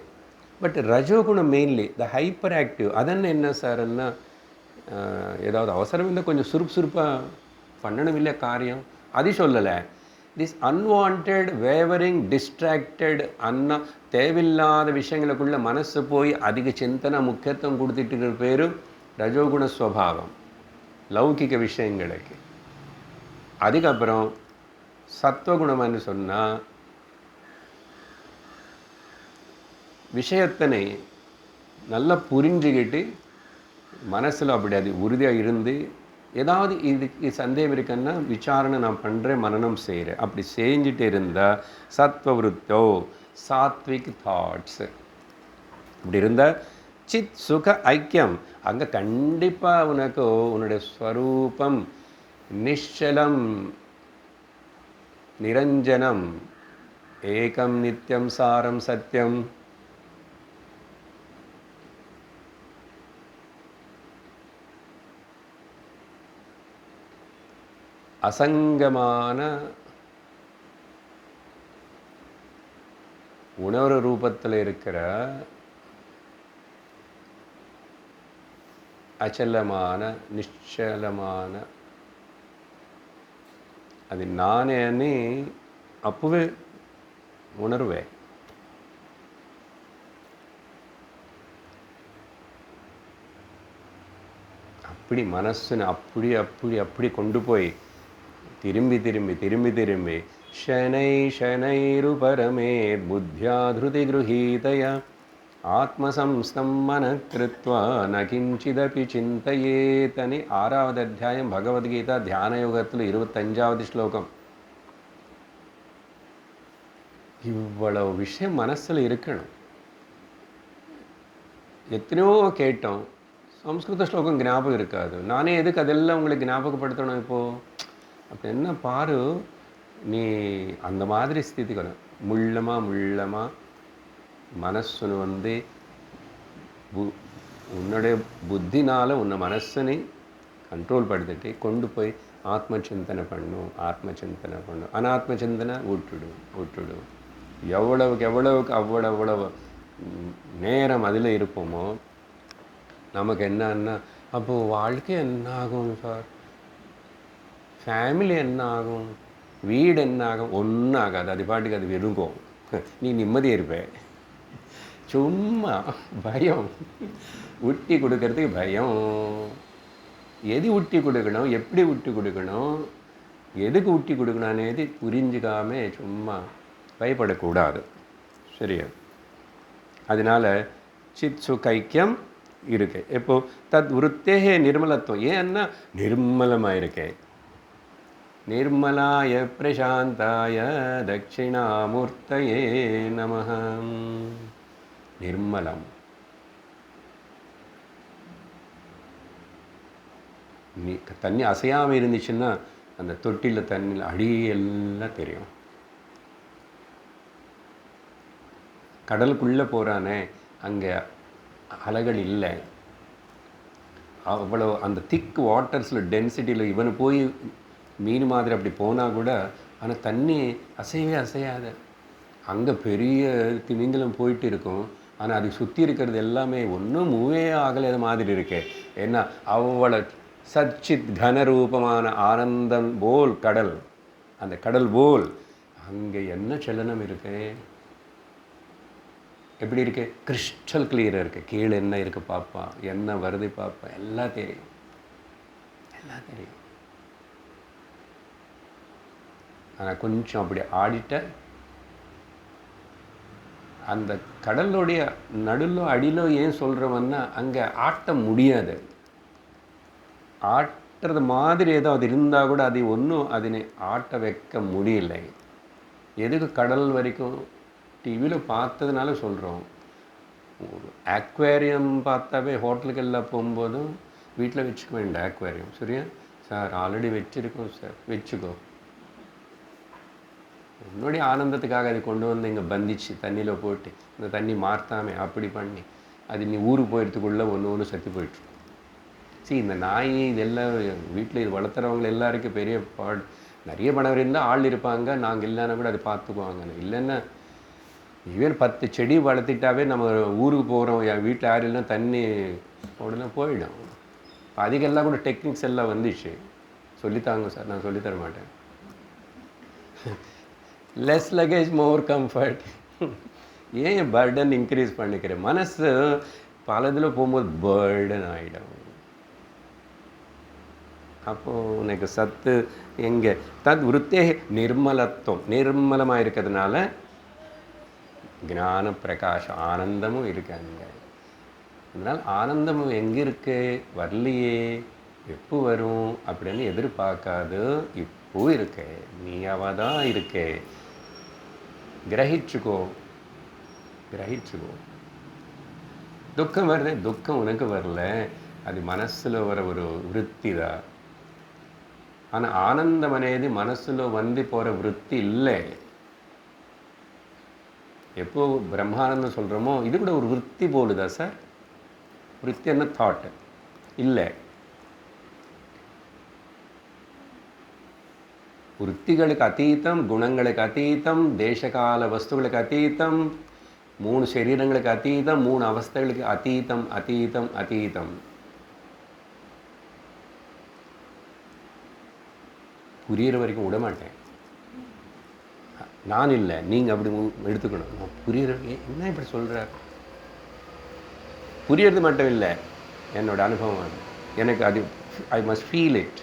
[SPEAKER 1] பட் ரஜோகுணம் மெயின்லி த ஹைப்பர் ஆக்டிவ். அதென்ன என்ன சார் எல்லாம் ஏதாவது அவசரம் இல்லை, கொஞ்சம் சுறுப்பாக பண்ணணும் இல்லை காரியம், அது சொல்லலை. திஸ் அன்வான்ட் வேவரிங் டிஸ்ட்ராக்டட் தேவையில்லாத விஷயங்களுக்குள்ள மனசு போய் அதிக சிந்தனை முக்கியத்துவம் கொடுத்துட்டு இருக்கிற பேர் ரஜோகுண ஸ்வபாவம், லௌகிக விஷயங்களுக்கு. அதுக்கப்புறம் சத்வகுணம்னு சொன்னால் விஷயத்தனை நல்லா புரிஞ்சுக்கிட்டு மனசில் அப்படி அது உறுதியாக இருந்து, ஏதாவது இதுக்கு சந்தேகம் இருக்குன்னா விசாரணை நான் பண்ணுறேன், மனனம் செய்கிறேன். அப்படி செஞ்சுட்டு இருந்தால் சத்வவிருத்தோ சாத்விக் தாட்ஸ். இப்படி இருந்தால் சித் சுக ஐக்கியம். அங்கே கண்டிப்பாக உனக்கு உன்னுடைய ஸ்வரூபம் நிശ്ചலம் நிரஞ்சனம் ஏகம் நித்தியம் சாரம் சத்தியம் அசங்கமான உணர்வு ரூபத்தில் இருக்கிற அச்சலமான நிശ്ചலமான அது நானே அப்பவே உணர்வேன். அப்படி மனசுன்னு அப்படி அப்படி அப்படி கொண்டு போய் திரும்பி திரும்பி திரும்பி திரும்பி शनै शनैरुपरमेत् बुद्ध्या धृतिगृहीतया आत्मसंस्थं मनः कृत्वा न किञ्चिदपि चिन्तयेत् అని 6வது అధ్యాయం భగవద్గీత ధ్యానయోగத்தில் 25வது ஸ்லோகம். இவ்வளவு விஷயம் மனசில் இருக்கணும். எத்தனையோ கேட்டோம், சம்ஸ்கிருத ஸ்லோகம் ஞாபகம் இருக்காது. நானே எதுக்கு அதெல்லாம் உங்களுக்கு ஞாபகப்படுத்தணும் இப்போது? அப்போ என்ன பாரு, நீ அந்த மாதிரி ஸ்திதிக்கணும். முள்ளமாக மனசுன்னு வந்து உன்னுடைய புத்தினால் உன்னை மனசனை கண்ட்ரோல் படுத்திட்டு கொண்டு போய் ஆத்மச்சிந்தனை பண்ணும். அனாத்மச்சிந்தனை விட்டுடும். எவ்வளவுக்கு அவ்வளவு நேரம் அதில் இருப்போமோ நமக்கு என்னன்னா, அப்போது வாழ்க்கை என்ன ஆகும் சார், ஃபேமிலி என்ன ஆகும், வீடு என்ன ஆகும்? ஒன்றும் ஆகாது. அது பாட்டுக்கு அது விரும்பும். நீ நிம்மதியாக இருப்ப. சும்மா பயம், ஊட்டி கொடுக்கறதுக்கு பயம். எது ஊட்டி கொடுக்கணும், எப்படி ஊட்டி கொடுக்கணும், எதுக்கு ஊட்டி கொடுக்கணும் అనేది புரிஞ்சுக்காம சும்மா பயப்படக்கூடாது. சரியா? அதனால சித் சுகைக்கியம் இருக்கு. இப்போ தத் விருத்தேகே நிர்மலத்துவம். ஏன்னா நிர்மலமாக இருக்கே. निर्मलाय प्रशान्ताय दक्षिणामूर्तये नमः. निर्मலம். நீ தண்ணி அசையாமல் இருந்துச்சுன்னா அந்த தொட்டியில் தண்ணியில் அடியெல்லாம் தெரியும். கடலுக்குள்ளே போகிறானே, அங்கே அலைகள் இல்லை. அவ்வளோ அந்த திக் வாட்டர்ஸில் டென்சிட்டியில் இவனு போய் மீன் மாதிரி அப்படி போனால் கூட, ஆனால் தண்ணி அசையாது. அங்கே பெரிய திமிங்கலம் போயிட்டு இருக்கும், ஆனால் அது சுற்றி இருக்கிறது எல்லாமே ஒன்றும் மூவே ஆகலை மாதிரி இருக்கு. ஏன்னா அவ்வளோ சச்சித் கனரூபமான ஆனந்தம் போல் கடல். அந்த கடல் போல் அங்கே என்ன சலனம் இருக்கு, எப்படி இருக்கு? கிறிஸ்டல் கிளியராக இருக்குது. கீழே என்ன இருக்குது பாப்பா, என்ன வருது பாப்பா, எல்லாம் தெரியும். ஆனால் கொஞ்சம் அப்படி ஆடிட்ட அந்த கடலுடைய நடுலோ அடியிலோ ஏன் சொல்கிறவன்னா, அங்கே ஆட்ட முடியாது. ஆட்டுறது மாதிரி ஏதோ அது இருந்தால் கூட அதை ஒன்றும் அதனை ஆட்ட வைக்க முடியலை. எதுக்கு கடல் வரைக்கும் டிவியில் பார்த்ததுனால சொல்கிறோம். ஒரு அக்வேரியம் பார்த்தாவே ஹோட்டலுக்கு எல்லாம் போகும்போதும் வீட்டில் வச்சுக்க வேண்டாம் அக்வேரியம். சரியா சார்? ஆல்ரெடி வச்சுருக்கோம் சார், வச்சுக்கோ. உன்னுடைய ஆனந்தத்துக்காக அதை கொண்டு வந்து இங்கே பந்திச்சு தண்ணியில் போட்டு இந்த தண்ணி மாற்றாமே அப்படி பண்ணி அது நீ ஊருக்கு போயிடுறதுக்குள்ளே ஒன்று சத்தி போயிட்டுருக்கும். சரி, இந்த நாய் இதெல்லாம் வீட்டில் இது வளர்த்துறவங்க எல்லாருக்கும் பெரிய நிறைய பணம் இருந்தால் ஆள் இருப்பாங்க, நாங்கள் இல்லைன்னா கூட அதை பார்த்துக்குவாங்க. இல்லைன்னா ஈவன் 10 செடி வளர்த்திட்டாவே நம்ம ஊருக்கு போகிறோம், என் வீட்டில் யாரும் இல்லைன்னா தண்ணி உடனே போயிடும். அதுக்கெல்லாம் கூட டெக்னிக்ஸ் எல்லாம் வந்துச்சு. சொல்லித்தாங்க சார், நான் சொல்லித்தர மாட்டேன். லெஸ் லக்கேஜ் மோர் கம்ஃபர்ட். ஏன் பர்டன் இன்க்ரீஸ் பண்ணிக்கிறேன்? மனசு பலதில் போகும்போது பர்டன் ஆகிடும். அப்போது உனக்கு சத்து எங்கே? தத் விருத்தே நிர்மலத்துவம். நிர்மலமாக இருக்கிறதுனால ஞான பிரகாஷம் ஆனந்தமும் இருக்காங்க. அதனால் ஆனந்தமும் எங்கே இருக்கு? வரலையே, எப்போ வரும் அப்படின்னு எதிர்பார்க்காது. இப்போ இருக்கு, நீயாவாக தான் இருக்கு. கிரகிச்சுக்கோ. துக்கம் வருது, துக்கம் உனக்கு வரல, அது மனசில் வர ஒரு விருத்தி தான். ஆனால் ஆனந்தம் అనేది மனசில் வந்து போகிற விருத்தி இல்லை. எப்போ பிரம்மானந்தம் சொல்கிறோமோ இது கூட ஒரு விருத்தி போலுதா சார்? விருத்தி என்ன? தாட் இல்லை. వృత్తిகளுக்கு అతీతం, குணங்களுக்கு அతீதம், தேசகால வஸ்துகளுக்கு அతீதம், 3 சரீரங்களுக்கு அతீதம், 3 அவஸ்தைகளுக்கு அతீதம், அతீதம், அతீதம். புரியிற வரைக்கும் விட மாட்டேன். நான் இல்லை, நீங்கள் அப்படி எடுத்துக்கணும். நான் புரியிற என்ன இப்படி சொல்கிறார்? புரியறது மட்டும் இல்லை, என்னோட அனுபவம் எனக்கு அது ஐ மஸ்ட் ஃபீல் இட்.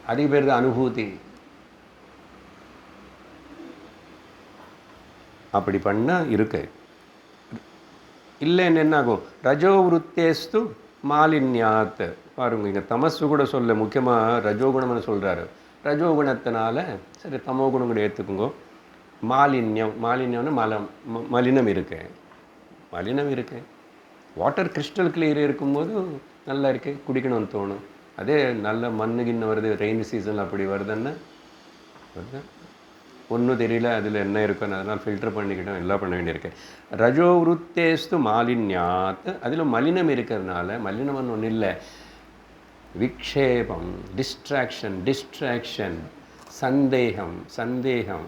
[SPEAKER 1] அதுக்கு பேர் தான் அனுபூதி. அப்படி பண்ணால் இருக்கு. இல்லைன்னு என்ன ஆகும்? ரஜோவிருத்தேஸ்து மாலின்யாத். பாருங்க, இங்கே தமசு கூட சொல்ல, முக்கியமாக ரஜோகுணம்னு சொல்கிறாரு. ரஜோகுணத்தினால சரி தமோகுணம் கூட ஏற்றுக்குங்கோ. மாலின்யம்னு மலினம் இருக்கு. மலினம் இருக்கு. வாட்டர் கிறிஸ்டல் கிளியர் இருக்கும்போது நல்லா இருக்கு, குடிக்கணும்னு தோணும். அதே நல்ல மண்ணுகின்னு வருது, ரெயின் சீசன் அப்படி வருதுன்னா ஒன்றும் தெரியல அதில் என்ன இருக்குன்னு, அதனால் ஃபில்டர் பண்ணிக்கிட்டோம், எல்லாம் பண்ண வேண்டியிருக்கு. ரஜோவிருத்தேஸ்து மாலின்யாத். அதில் மலினம் இருக்கிறதுனால, மலினம்னு ஒன்றும் இல்லை, விக்ஷேபம், டிஸ்ட்ராக்ஷன், சந்தேகம்,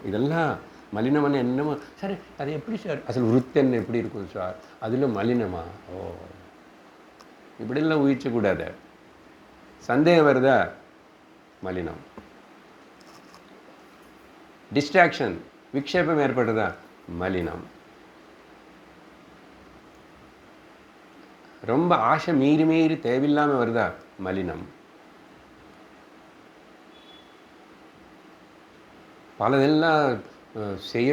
[SPEAKER 1] இதெல்லாம் மலினம்னு என்னமோ. சரி, அது எப்படி சார் அசல் விருத்தன்னு எப்படி இருக்கும் சார்? அதில் மலினமா? ஓ, இப்படிலாம் ஊகிச்சக்கூடாது. சந்தேகம் வருதா? மலினம். டிஸ்ட்ராக்ஷன், விக்ஷேபம் ஏற்படுறதா? மலினம். ரொம்ப ஆசை மீறி தேவையில்லாமல் வருதா? மலினம். பலதெல்லாம் செய்ய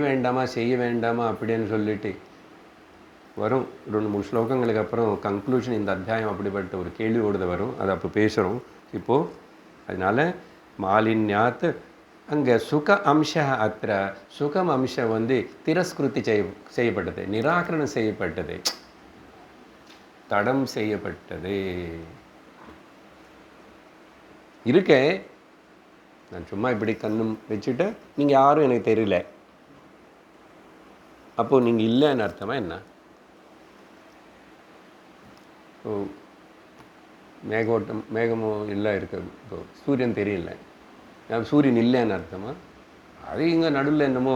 [SPEAKER 1] வேண்டாமா அப்படின்னு சொல்லிட்டு வரும். 2-3 ஸ்லோகங்களுக்கு அப்புறம் கன்க்ளூஷன் இந்த அத்தியாயம் அப்படிப்பட்ட ஒரு கேள்வியோடு வரும். அதை அப்போ பேசுகிறோம் இப்போது. அதனால் மாலின்யாத். அங்கே சுக அம்ச அத்திர. சுகம் அம்சம் திரஸ்கிருதி செய்யப்பட்டது, நிராகரணம் செய்யப்பட்டது, தடம் செய்யப்பட்டது இருக்கே. நான் சும்மா இப்படி கண்ணும் வச்சுட்டு நீங்கள் யாரும் எனக்கு தெரியல, அப்போது நீங்கள் இல்லைன்னு அர்த்தமா என்ன? மேகமும் இல்லை இருக்கு, இப்போ சூரியன் தெரியல, சூரியன் இல்லைன்னு அர்த்தமா? அது இங்கே நடுவில் என்னமோ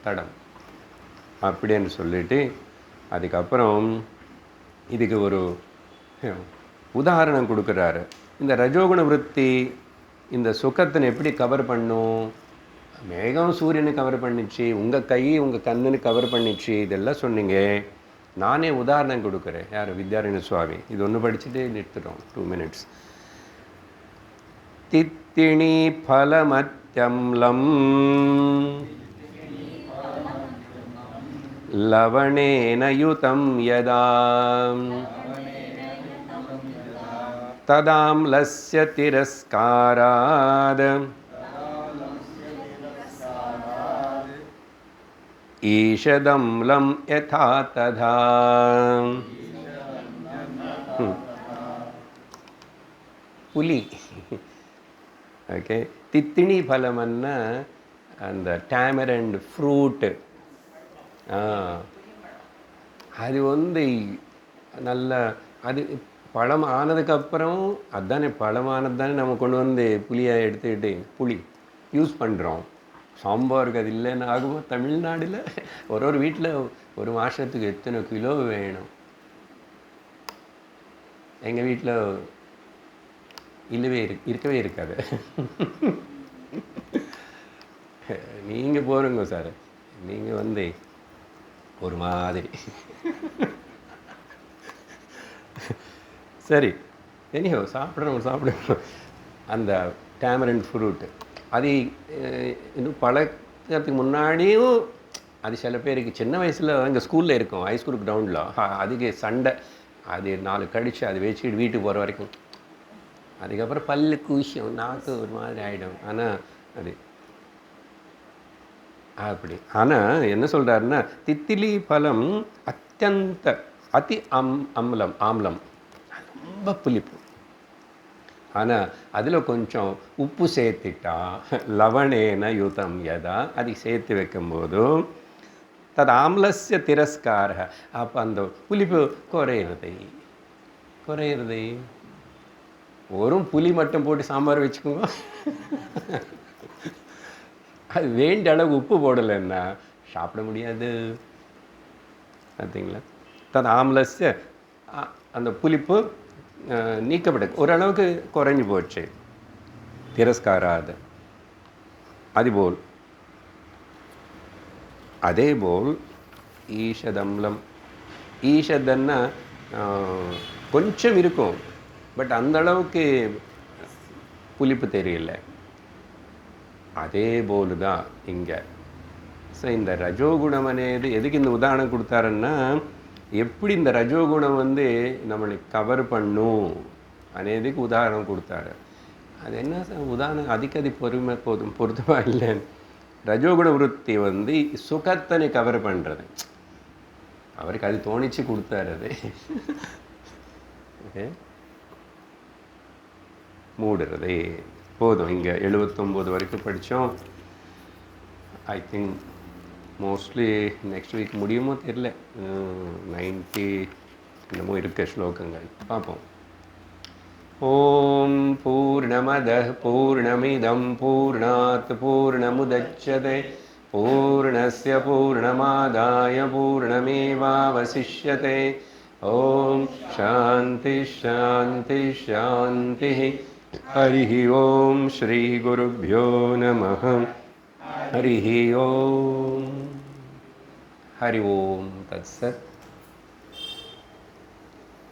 [SPEAKER 1] தடம் அப்படின்னு சொல்லிட்டு, அதுக்கப்புறம் இதுக்கு ஒரு உதாரணம் கொடுக்குறாரு. இந்த ரஜோகுண விருத்தி இந்த சுகத்தை எப்படி கவர் பண்ணும்? மேகம் சூரியனை கவர் பண்ணிச்சு, உங்கள் கை உங்கள் கண்ணுன்னு கவர் பண்ணிச்சு, இதெல்லாம் சொன்னீங்க. நானே உதாரணம் கொடுக்குறேன். யார்? வித்யாரண்ய சுவாமி. இது ஒன்று படிச்சுட்டு நிறுத்துட்டோம், 2 minutes. தித்திணி ஃபலமத்யம்லம் லவணேன யுதம் யதா ததாம்லஸ்ய திரஸ்காராத் ஈஷதம்லம் யதா ததா. புலி. ஓகே. தித்திணி பழம்னா அந்த டேமரண்ட் ஃப்ரூட்டு. அது நல்ல, அது பழம் ஆனதுக்கப்புறம் அதுதானே, பழமானது தானே நம்ம கொண்டு புளியை எடுத்துக்கிட்டு புளி யூஸ் பண்ணுறோம். சாம்பாருக்கு அது இல்லைன்னு ஆகுமோ? தமிழ்நாடில் ஒரு வீட்டில் ஒரு மாதத்துக்கு எத்தனை கிலோ வேணும்? எங்கள் வீட்டில் இருக்கவே இருக்காது. நீங்கள் போகிறீங்க சார், நீங்கள் ஒரு மாதிரி. சரி, எனியோ சாப்பிடணும். அந்த டேமரண்ட் ஃப்ரூட்டு அது இன்னும் பழக்கிறதுக்கு முன்னாடியும் அது சில பேருக்கு சின்ன வயசில் எங்கள் ஸ்கூலில் இருக்கும், ஹைஸ்கூல் கிரவுண்டில் அதுக்கு சண்டை. அது 4 கடிச்சு அது வச்சுக்கிட்டு வீட்டுக்கு போகிற வரைக்கும், அதுக்கப்புறம் பல்லு கூசியும், நாக்கு ஒரு மாதிரி ஆகிடும். ஆனால் அது அப்படி. ஆனால் என்ன சொல்கிறாருன்னா, தித்திலி பழம் அதி ஆம்லம், ரொம்ப புளிப்பு. ஆனால் அதில் கொஞ்சம் உப்பு சேர்த்துட்டா, லவணேன யுதம் யதா, அதை சேர்த்து வைக்கும்போதும் தது ஆம்லஸ்ய திரஸ்கார, அப்போ அந்த புளிப்பு குறையிறது. ஒரு புளி மட்டும் போட்டு சாம்பார் வச்சுக்கோங்க, அது வேண்டிய அளவு உப்பு போடலைன்னா சாப்பிட முடியாது. பார்த்தீங்களா? தது ஆம்லஸ்ய, அந்த புளிப்பு நீக்கப்பட்டது, ஓரளவுக்கு குறைஞ்சி போச்சு. திரஸ்காராது. அதேபோல் ஈஷதம்லம். ஈஷதன்னா கொஞ்சம் இருக்கும், பட் அந்த அளவுக்கு புளிப்பு தெரியல. அதே போல தான் இங்கே. ஸோ இந்த ரஜோகுணம் అనేది எதுக்கு இந்த உதாரணம் கொடுத்தாருன்னா, எப்படி இந்த ரஜோகுணம் வந்து நம்மளை கவர் பண்ணும் అనేదికి உதாரணம் கொடுத்தாரு. அது என்ன உதாரணம் அதிகதி பொறுமை பொருத்தமாக இல்லை. ரஜோகுண விருத்தி வந்து சுகத்தனை கவர் பண்ணுறது. அவருக்கு அது தோணிச்சு கொடுத்தாரு. அது ஓகே, மூடுறது போதும். இங்கே 79 வரைக்கும் படித்தோம். I think mostly next week முடியுமோ தெரியல. 90 என்னமோ இருக்க ஸ்லோகங்கள் பார்ப்போம். ஓம் பூர்ணமதः பூர்ணமிதம் பூர்ணாத் பூர்ணமுதச்யதே பூர்ணஸ்ய பூர்ணமாதாய பூர்ணமேவாவசிஷ்யதே. ஓம் சாந்தி சாந்தி சாந்தி. हरिः ओम श्री गुरुभ्यो नमः. हरिः ओम. हरि ओम तत्सत्.